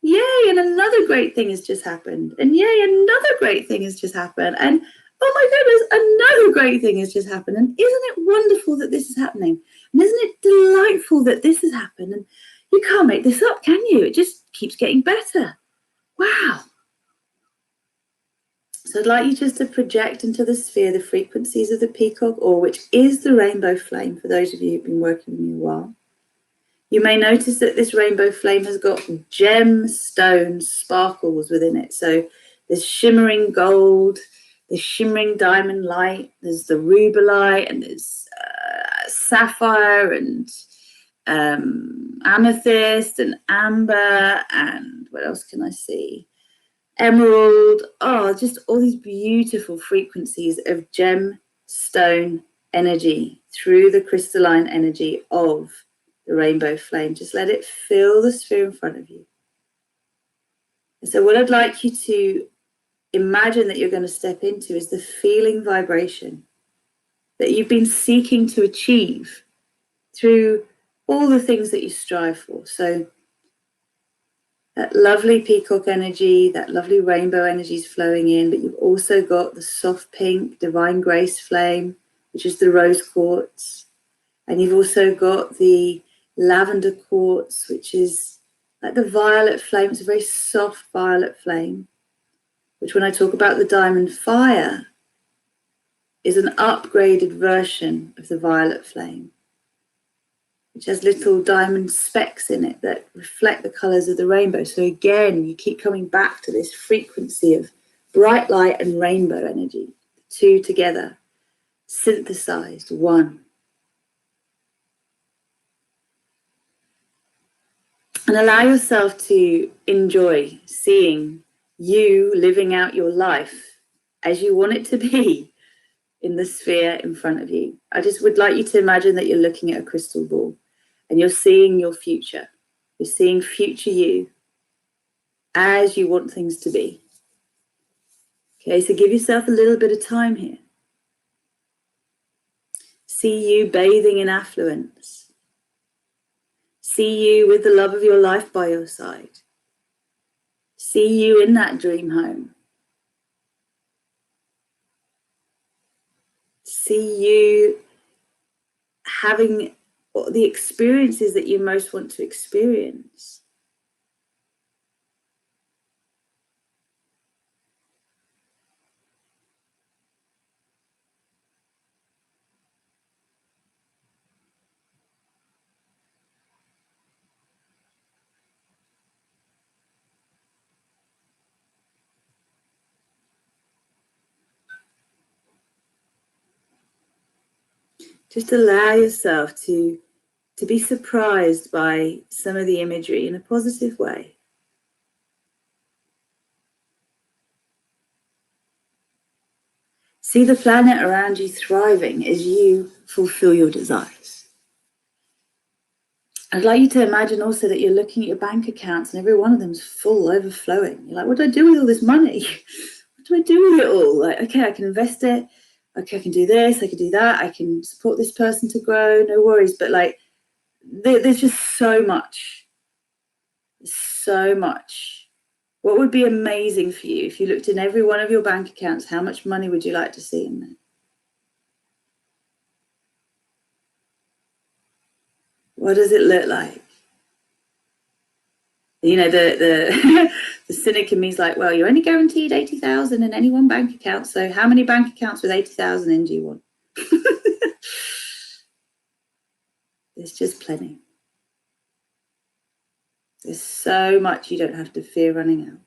yay, and another great thing has just happened. And yay, another great thing has just happened. And oh my goodness, another great thing has just happened. And isn't it wonderful that this is happening? And isn't it delightful that this has happened? And you can't make this up, can you? It just keeps getting better. Wow. So I'd like you just to project into the sphere the frequencies of the peacock ore, which is the rainbow flame, for those of you who've been working with me a while. You may notice that this rainbow flame has got gemstone sparkles within it. So there's shimmering gold, there's shimmering diamond light, there's the rubellite, and there's sapphire and amethyst and amber, and what else can I see? Emerald. Oh, just all these beautiful frequencies of gemstone energy through the crystalline energy of the rainbow flame. Just let it fill the sphere in front of you. And so what I'd like you to imagine that you're going to step into is the feeling vibration that you've been seeking to achieve through all the things that you strive for. So that lovely peacock energy, that lovely rainbow energy is flowing in, but you've also got the soft pink divine grace flame, which is the rose quartz. And you've also got the lavender quartz, which is like the violet flame. It's a very soft violet flame, which when I talk about the diamond fire, is an upgraded version of the violet flame, which has little diamond specks in it that reflect the colours of the rainbow. So again, you keep coming back to this frequency of bright light and rainbow energy, the two together, synthesized, one. And allow yourself to enjoy seeing you living out your life as you want it to be in the sphere in front of you. I just would like you to imagine that you're looking at a crystal ball and you're seeing your future. You're seeing future you as you want things to be. Okay, so give yourself a little bit of time here. See you bathing in affluence. See you with the love of your life by your side. See you in that dream home. See you having the experiences that you most want to experience. Just allow yourself to be surprised by some of the imagery in a positive way. See the planet around you thriving as you fulfill your desires. I'd like you to imagine also that you're looking at your bank accounts and every one of them's full, overflowing. You're like, what do I do with all this money? What do I do with it all? Like, okay, I can invest it. Okay, I can do this, I can do that. I can support this person to grow, no worries. But like, there's just so much. So much. What would be amazing for you if you looked in every one of your bank accounts? How much money would you like to see in there? What does it look like? You know, the the cynic in me is like, well, you're only guaranteed 80,000 in any one bank account. So how many bank accounts with 80,000 in do you want? There's just plenty. There's so much you don't have to fear running out.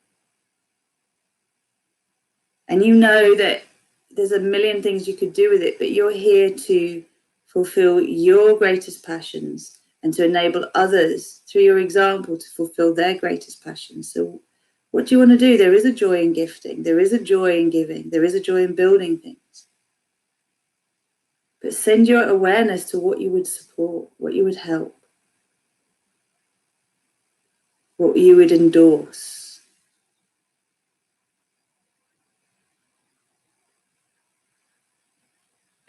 And you know that there's a million things you could do with it, but you're here to fulfill your greatest passions and to enable others through your example to fulfill their greatest passions. So what do you want to do? There is a joy in gifting. There is a joy in giving. There is a joy in building things. But send your awareness to what you would support, what you would help, what you would endorse.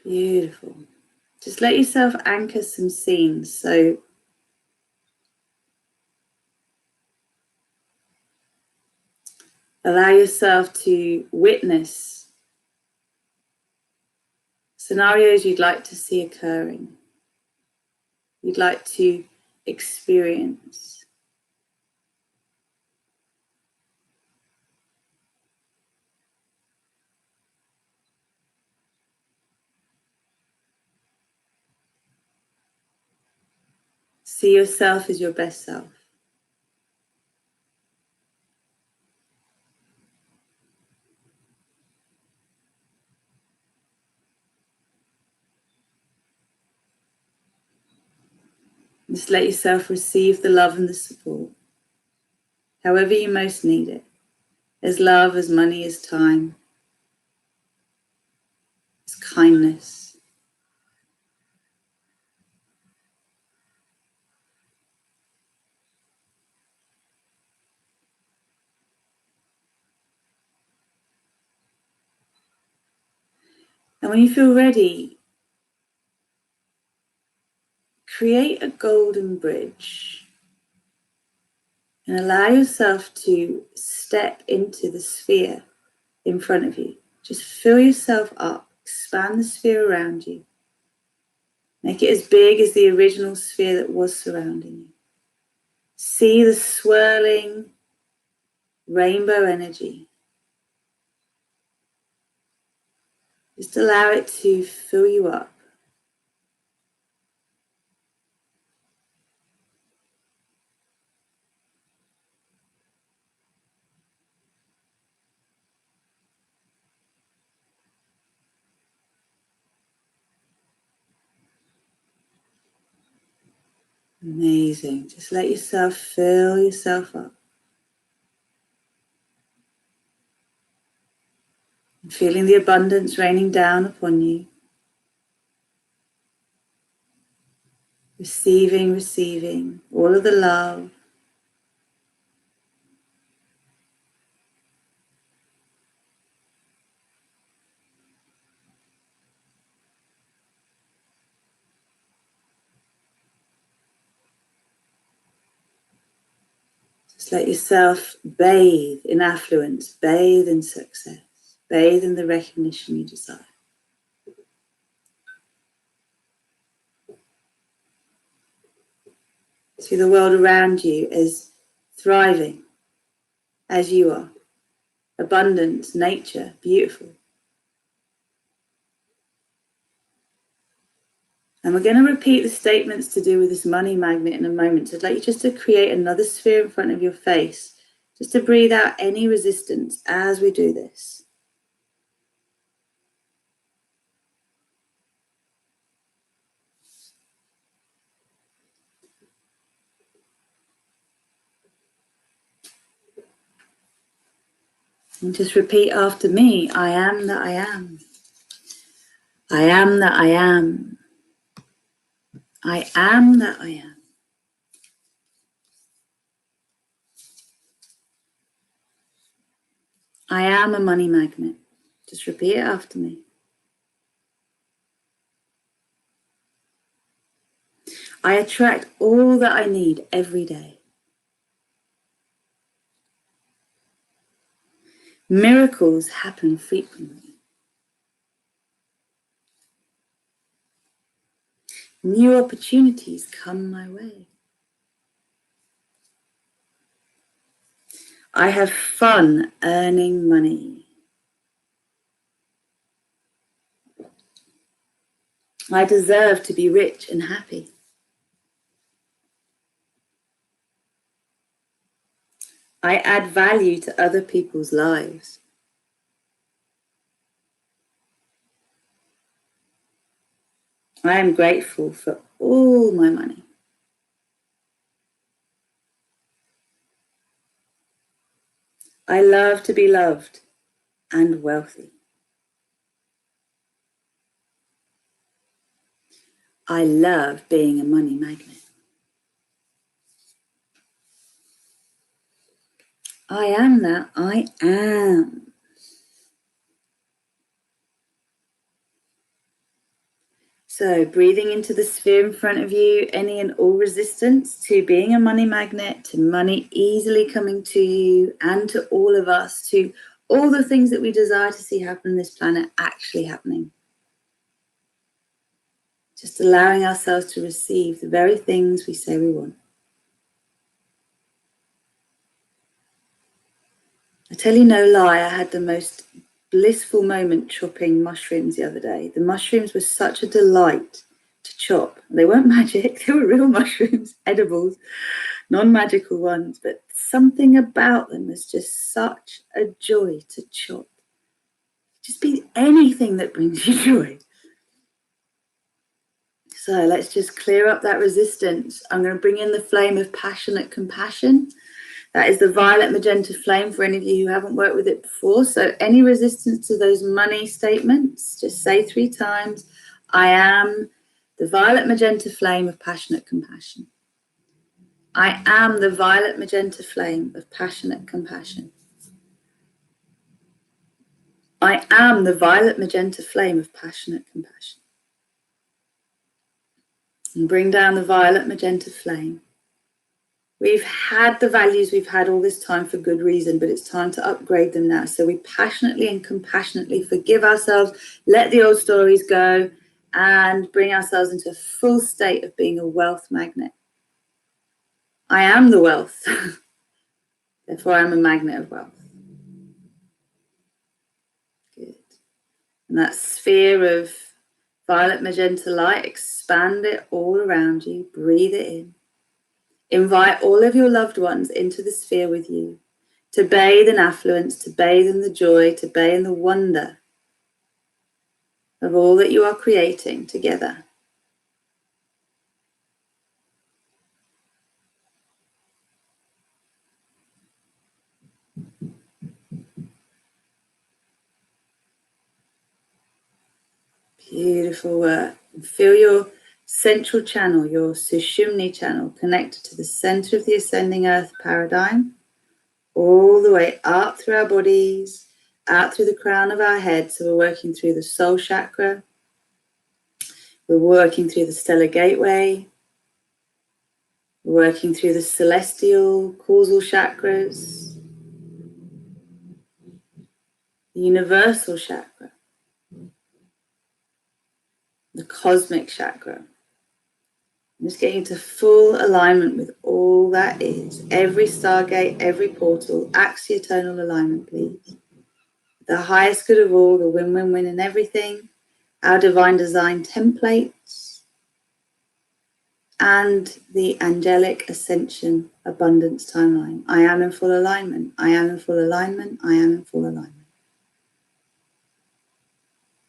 Beautiful. Just let yourself anchor some scenes. So allow yourself to witness scenarios you'd like to see occurring, you'd like to experience. See yourself as your best self. Just let yourself receive the love and the support, however you most need it. As love, as money, as time, as kindness. And when you feel ready, create a golden bridge and allow yourself to step into the sphere in front of you. Just fill yourself up, expand the sphere around you. Make it as big as the original sphere that was surrounding you. See the swirling rainbow energy. Just allow it to fill you up. Amazing. Just let yourself fill yourself up. And feeling the abundance raining down upon you. Receiving all of the love. Just let yourself bathe in affluence, bathe in success, bathe in the recognition you desire. See the world around you as thriving, as you are. Abundance, nature, beautiful. And we're going to repeat the statements to do with this money magnet in a moment. So I'd like you just to create another sphere in front of your face, just to breathe out any resistance as we do this. And just repeat after me. I am that I am. I am that I am. I am that I am. I am a money magnet. Just repeat it after me. I attract all that I need every day. Miracles happen frequently. New opportunities come my way. I have fun earning money. I deserve to be rich and happy. I add value to other people's lives. I am grateful for all my money. I love to be loved and wealthy. I love being a money magnet. I am that I am. So breathing into the sphere in front of you, any and all resistance to being a money magnet, to money easily coming to you and to all of us, to all the things that we desire to see happen on this planet actually happening. Just allowing ourselves to receive the very things we say we want. I tell you no lie, I had the most blissful moment chopping mushrooms the other day. The mushrooms were such a delight to chop. They weren't magic, they were real mushrooms, edibles, non-magical ones, but something about them was just such a joy to chop. Just be anything that brings you joy. So let's just clear up that resistance. I'm going to bring in the flame of passionate compassion. That is the violet magenta flame for any of you who haven't worked with it before. So any resistance to those money statements, just say 3 times, I am the violet magenta flame of passionate compassion. I am the violet magenta flame of passionate compassion. I am the violet magenta flame of passionate compassion. And bring down the violet magenta flame. We've had the values we've had all this time for good reason, but it's time to upgrade them now. So we passionately and compassionately forgive ourselves, let the old stories go, and bring ourselves into a full state of being a wealth magnet. I am the wealth. Therefore, I'm a magnet of wealth. Good. And that sphere of violet magenta light, expand it all around you. Breathe it in. Invite all of your loved ones into the sphere with you, to bathe in affluence, to bathe in the joy, to bathe in the wonder of all that you are creating together. Beautiful work. Feel your central channel, your Sushumni channel, connected to the center of the ascending earth paradigm, all the way up through our bodies, out through the crown of our head. So we're working through the soul chakra. We're working through the stellar gateway. We're working through the celestial causal chakras, the universal chakra, the cosmic chakra. I'm just getting into full alignment with all that is. Every stargate, every portal, axiotonal alignment, please. The highest good of all, the win-win-win in everything, our divine design templates, and the angelic ascension abundance timeline. I am in full alignment. I am in full alignment. I am in full alignment.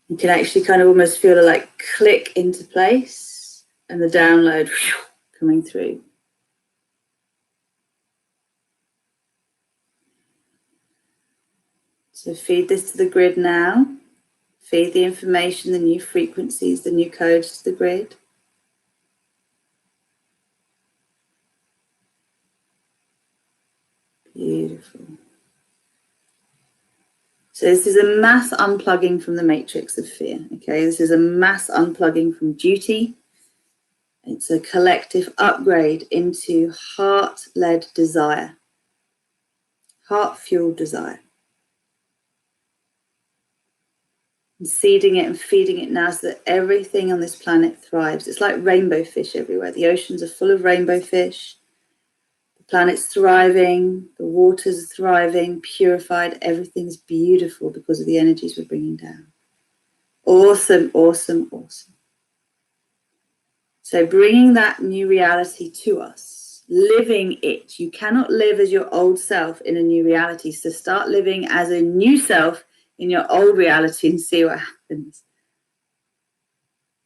You can actually kind of almost feel it like click into place and the download coming through. So feed this to the grid now. Feed the information, the new frequencies, the new codes to the grid. Beautiful. So this is a mass unplugging from the matrix of fear. Okay, this is a mass unplugging from duty. It's a collective upgrade into heart-led desire, heart-fueled desire. And seeding it and feeding it now so that everything on this planet thrives. It's like rainbow fish everywhere. The oceans are full of rainbow fish. The planet's thriving. The waters are thriving, purified. Everything's beautiful because of the energies we're bringing down. Awesome, awesome, awesome. So bringing that new reality to us, living it. You cannot live as your old self in a new reality. So start living as a new self in your old reality and see what happens.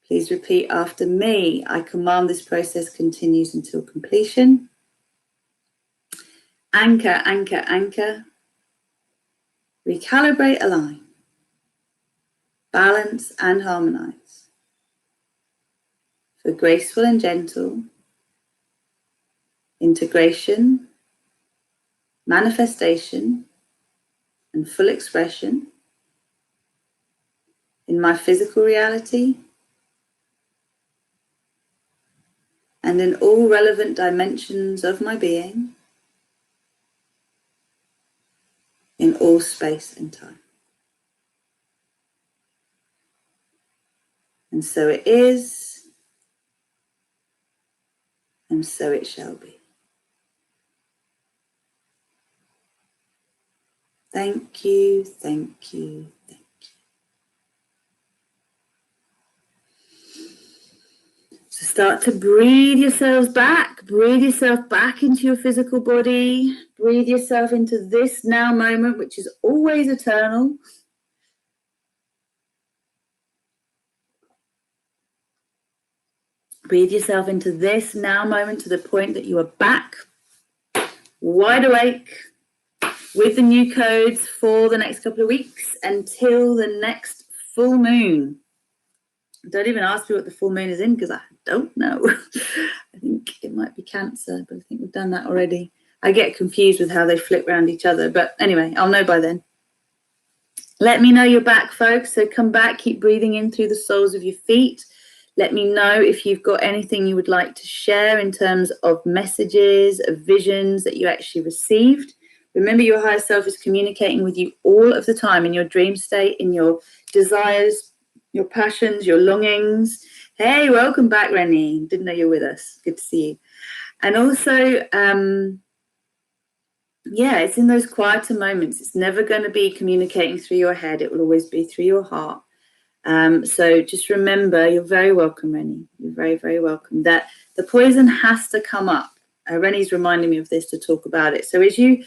Please repeat after me. I command this process continues until completion. Anchor, anchor, anchor. Recalibrate, align. Balance and harmonize. For graceful and gentle integration, manifestation, and full expression in my physical reality and in all relevant dimensions of my being, in all space and time. And so it is, and so it shall be. Thank you, thank you, thank you. So start to breathe yourselves back. Breathe yourself back into your physical body. Breathe yourself into this now moment, which is always eternal. Breathe yourself into this now moment to the point that you are back, wide awake, with the new codes for the next couple of weeks until the next full moon. Don't even ask me what the full moon is in because I don't know. I think it might be Cancer, but I think we've done that already. I get confused with how they flip around each other, but anyway, I'll know by then. Let me know you're back, folks. So come back, keep breathing in through the soles of your feet. Let me know if you've got anything you would like to share in terms of messages, of visions that you actually received. Remember, your higher self is communicating with you all of the time in your dream state, in your desires, your passions, your longings. Hey, welcome back, Rennie. Didn't know you were with us. Good to see you. And also, yeah, it's in those quieter moments. It's never going to be communicating through your head. It will always be through your heart. So just remember, you're very welcome, Rennie. You're very, very welcome. That the poison has to come up. Rennie's reminding me of this to talk about it. So as you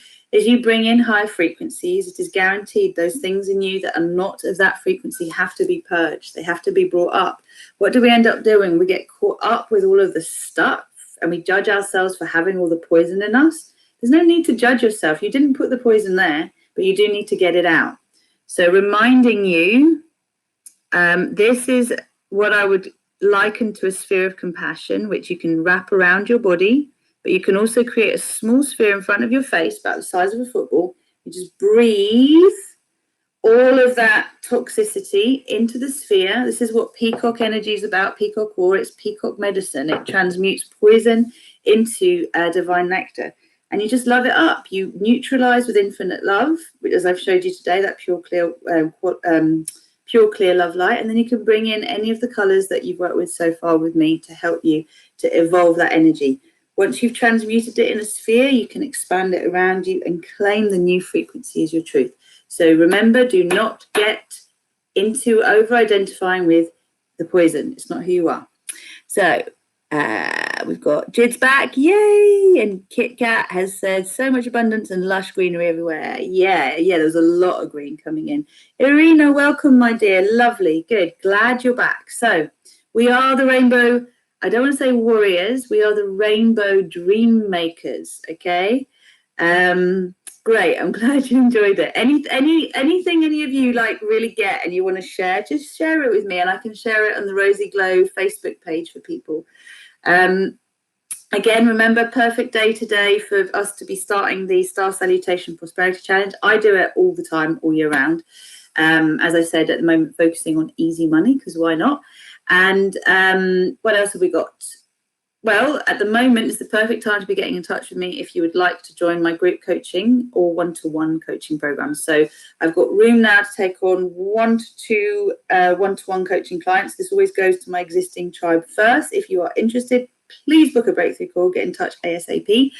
bring in high frequencies, it is guaranteed those things in you that are not of that frequency have to be purged. They have to be brought up. What do we end up doing? We get caught up with all of the stuff and we judge ourselves for having all the poison in us. There's no need to judge yourself. You didn't put the poison there, but you do need to get it out. So reminding you This is what I would liken to a sphere of compassion, which you can wrap around your body, but you can also create a small sphere in front of your face, about the size of a football. You just breathe all of that toxicity into the sphere. This is what peacock energy is about, peacock ore. It's peacock medicine. It transmutes poison into divine nectar. And you just love it up. You neutralize with infinite love, as I've showed you today, that pure clear love light. And then you can bring in any of the colors that you've worked with so far with me to help you to evolve that energy. Once you've transmuted it in a sphere, you can expand it around you and claim the new frequency as your truth. So remember, do not get into over-identifying with the poison. It's not who you are. So we've got Jid's back, yay! And Kit Kat has said, so much abundance and lush greenery everywhere. Yeah, there's a lot of green coming in. Irina, welcome, my dear. Lovely, good. Glad you're back. So we are the rainbow, I don't want to say warriors, we are the rainbow dream makers, okay? Great, I'm glad you enjoyed it. Anything any of you like really get and you want to share, just share it with me and I can share it on the Rosy Glow Facebook page for people. Again, remember, perfect day today for us to be starting the Star Salutation Prosperity Challenge. I do it all the time, all year round. As I said, at the moment, focusing on easy money, because why not? And what else have we got? Well, at the moment, it's the perfect time to be getting in touch with me if you would like to join my group coaching or one-to-one coaching program. So I've got room now to take on 1 to 2 one-to-one coaching clients. This always goes to my existing tribe first. If you are interested, please book a breakthrough call, get in touch ASAP.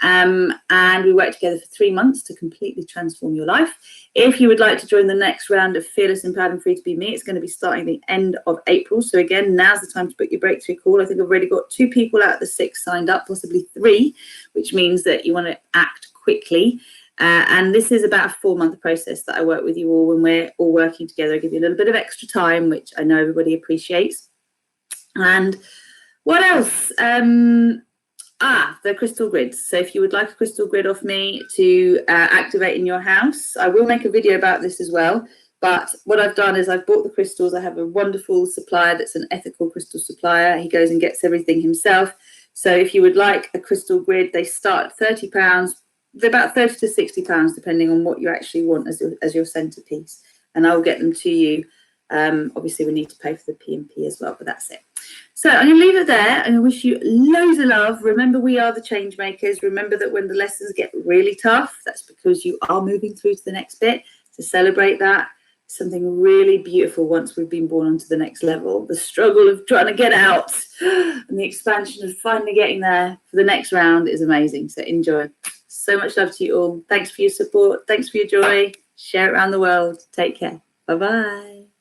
And we work together for 3 months to completely transform your life. If you would like to join the next round of Fearless, Empowered and Free to Be Me, it's going to be starting the end of April. So again, now's the time to book your breakthrough call. I think I've already got 2 people out of the 6 signed up, possibly 3, which means that you want to act quickly. And this is about a 4-month process that I work with you all when we're all working together. I give you a little bit of extra time, which I know everybody appreciates. And what else? The crystal grids. So if you would like a crystal grid off me to activate in your house, I will make a video about this as well. But what I've done is I've bought the crystals. I have a wonderful supplier that's an ethical crystal supplier. He goes and gets everything himself. So if you would like a crystal grid, they start at £30. They're about £30 to £60, depending on what you actually want as your centerpiece. And I'll get them to you. Obviously, we need to pay for the P&P as well, but that's it. So I'm going to leave it there and I wish you loads of love. Remember, we are the change makers. Remember that when the lessons get really tough, that's because you are moving through to the next bit. To celebrate that, something really beautiful once we've been born onto the next level. The struggle of trying to get out and the expansion of finally getting there for the next round is amazing. So enjoy. So much love to you all. Thanks for your support. Thanks for your joy. Share it around the world. Take care. Bye-bye.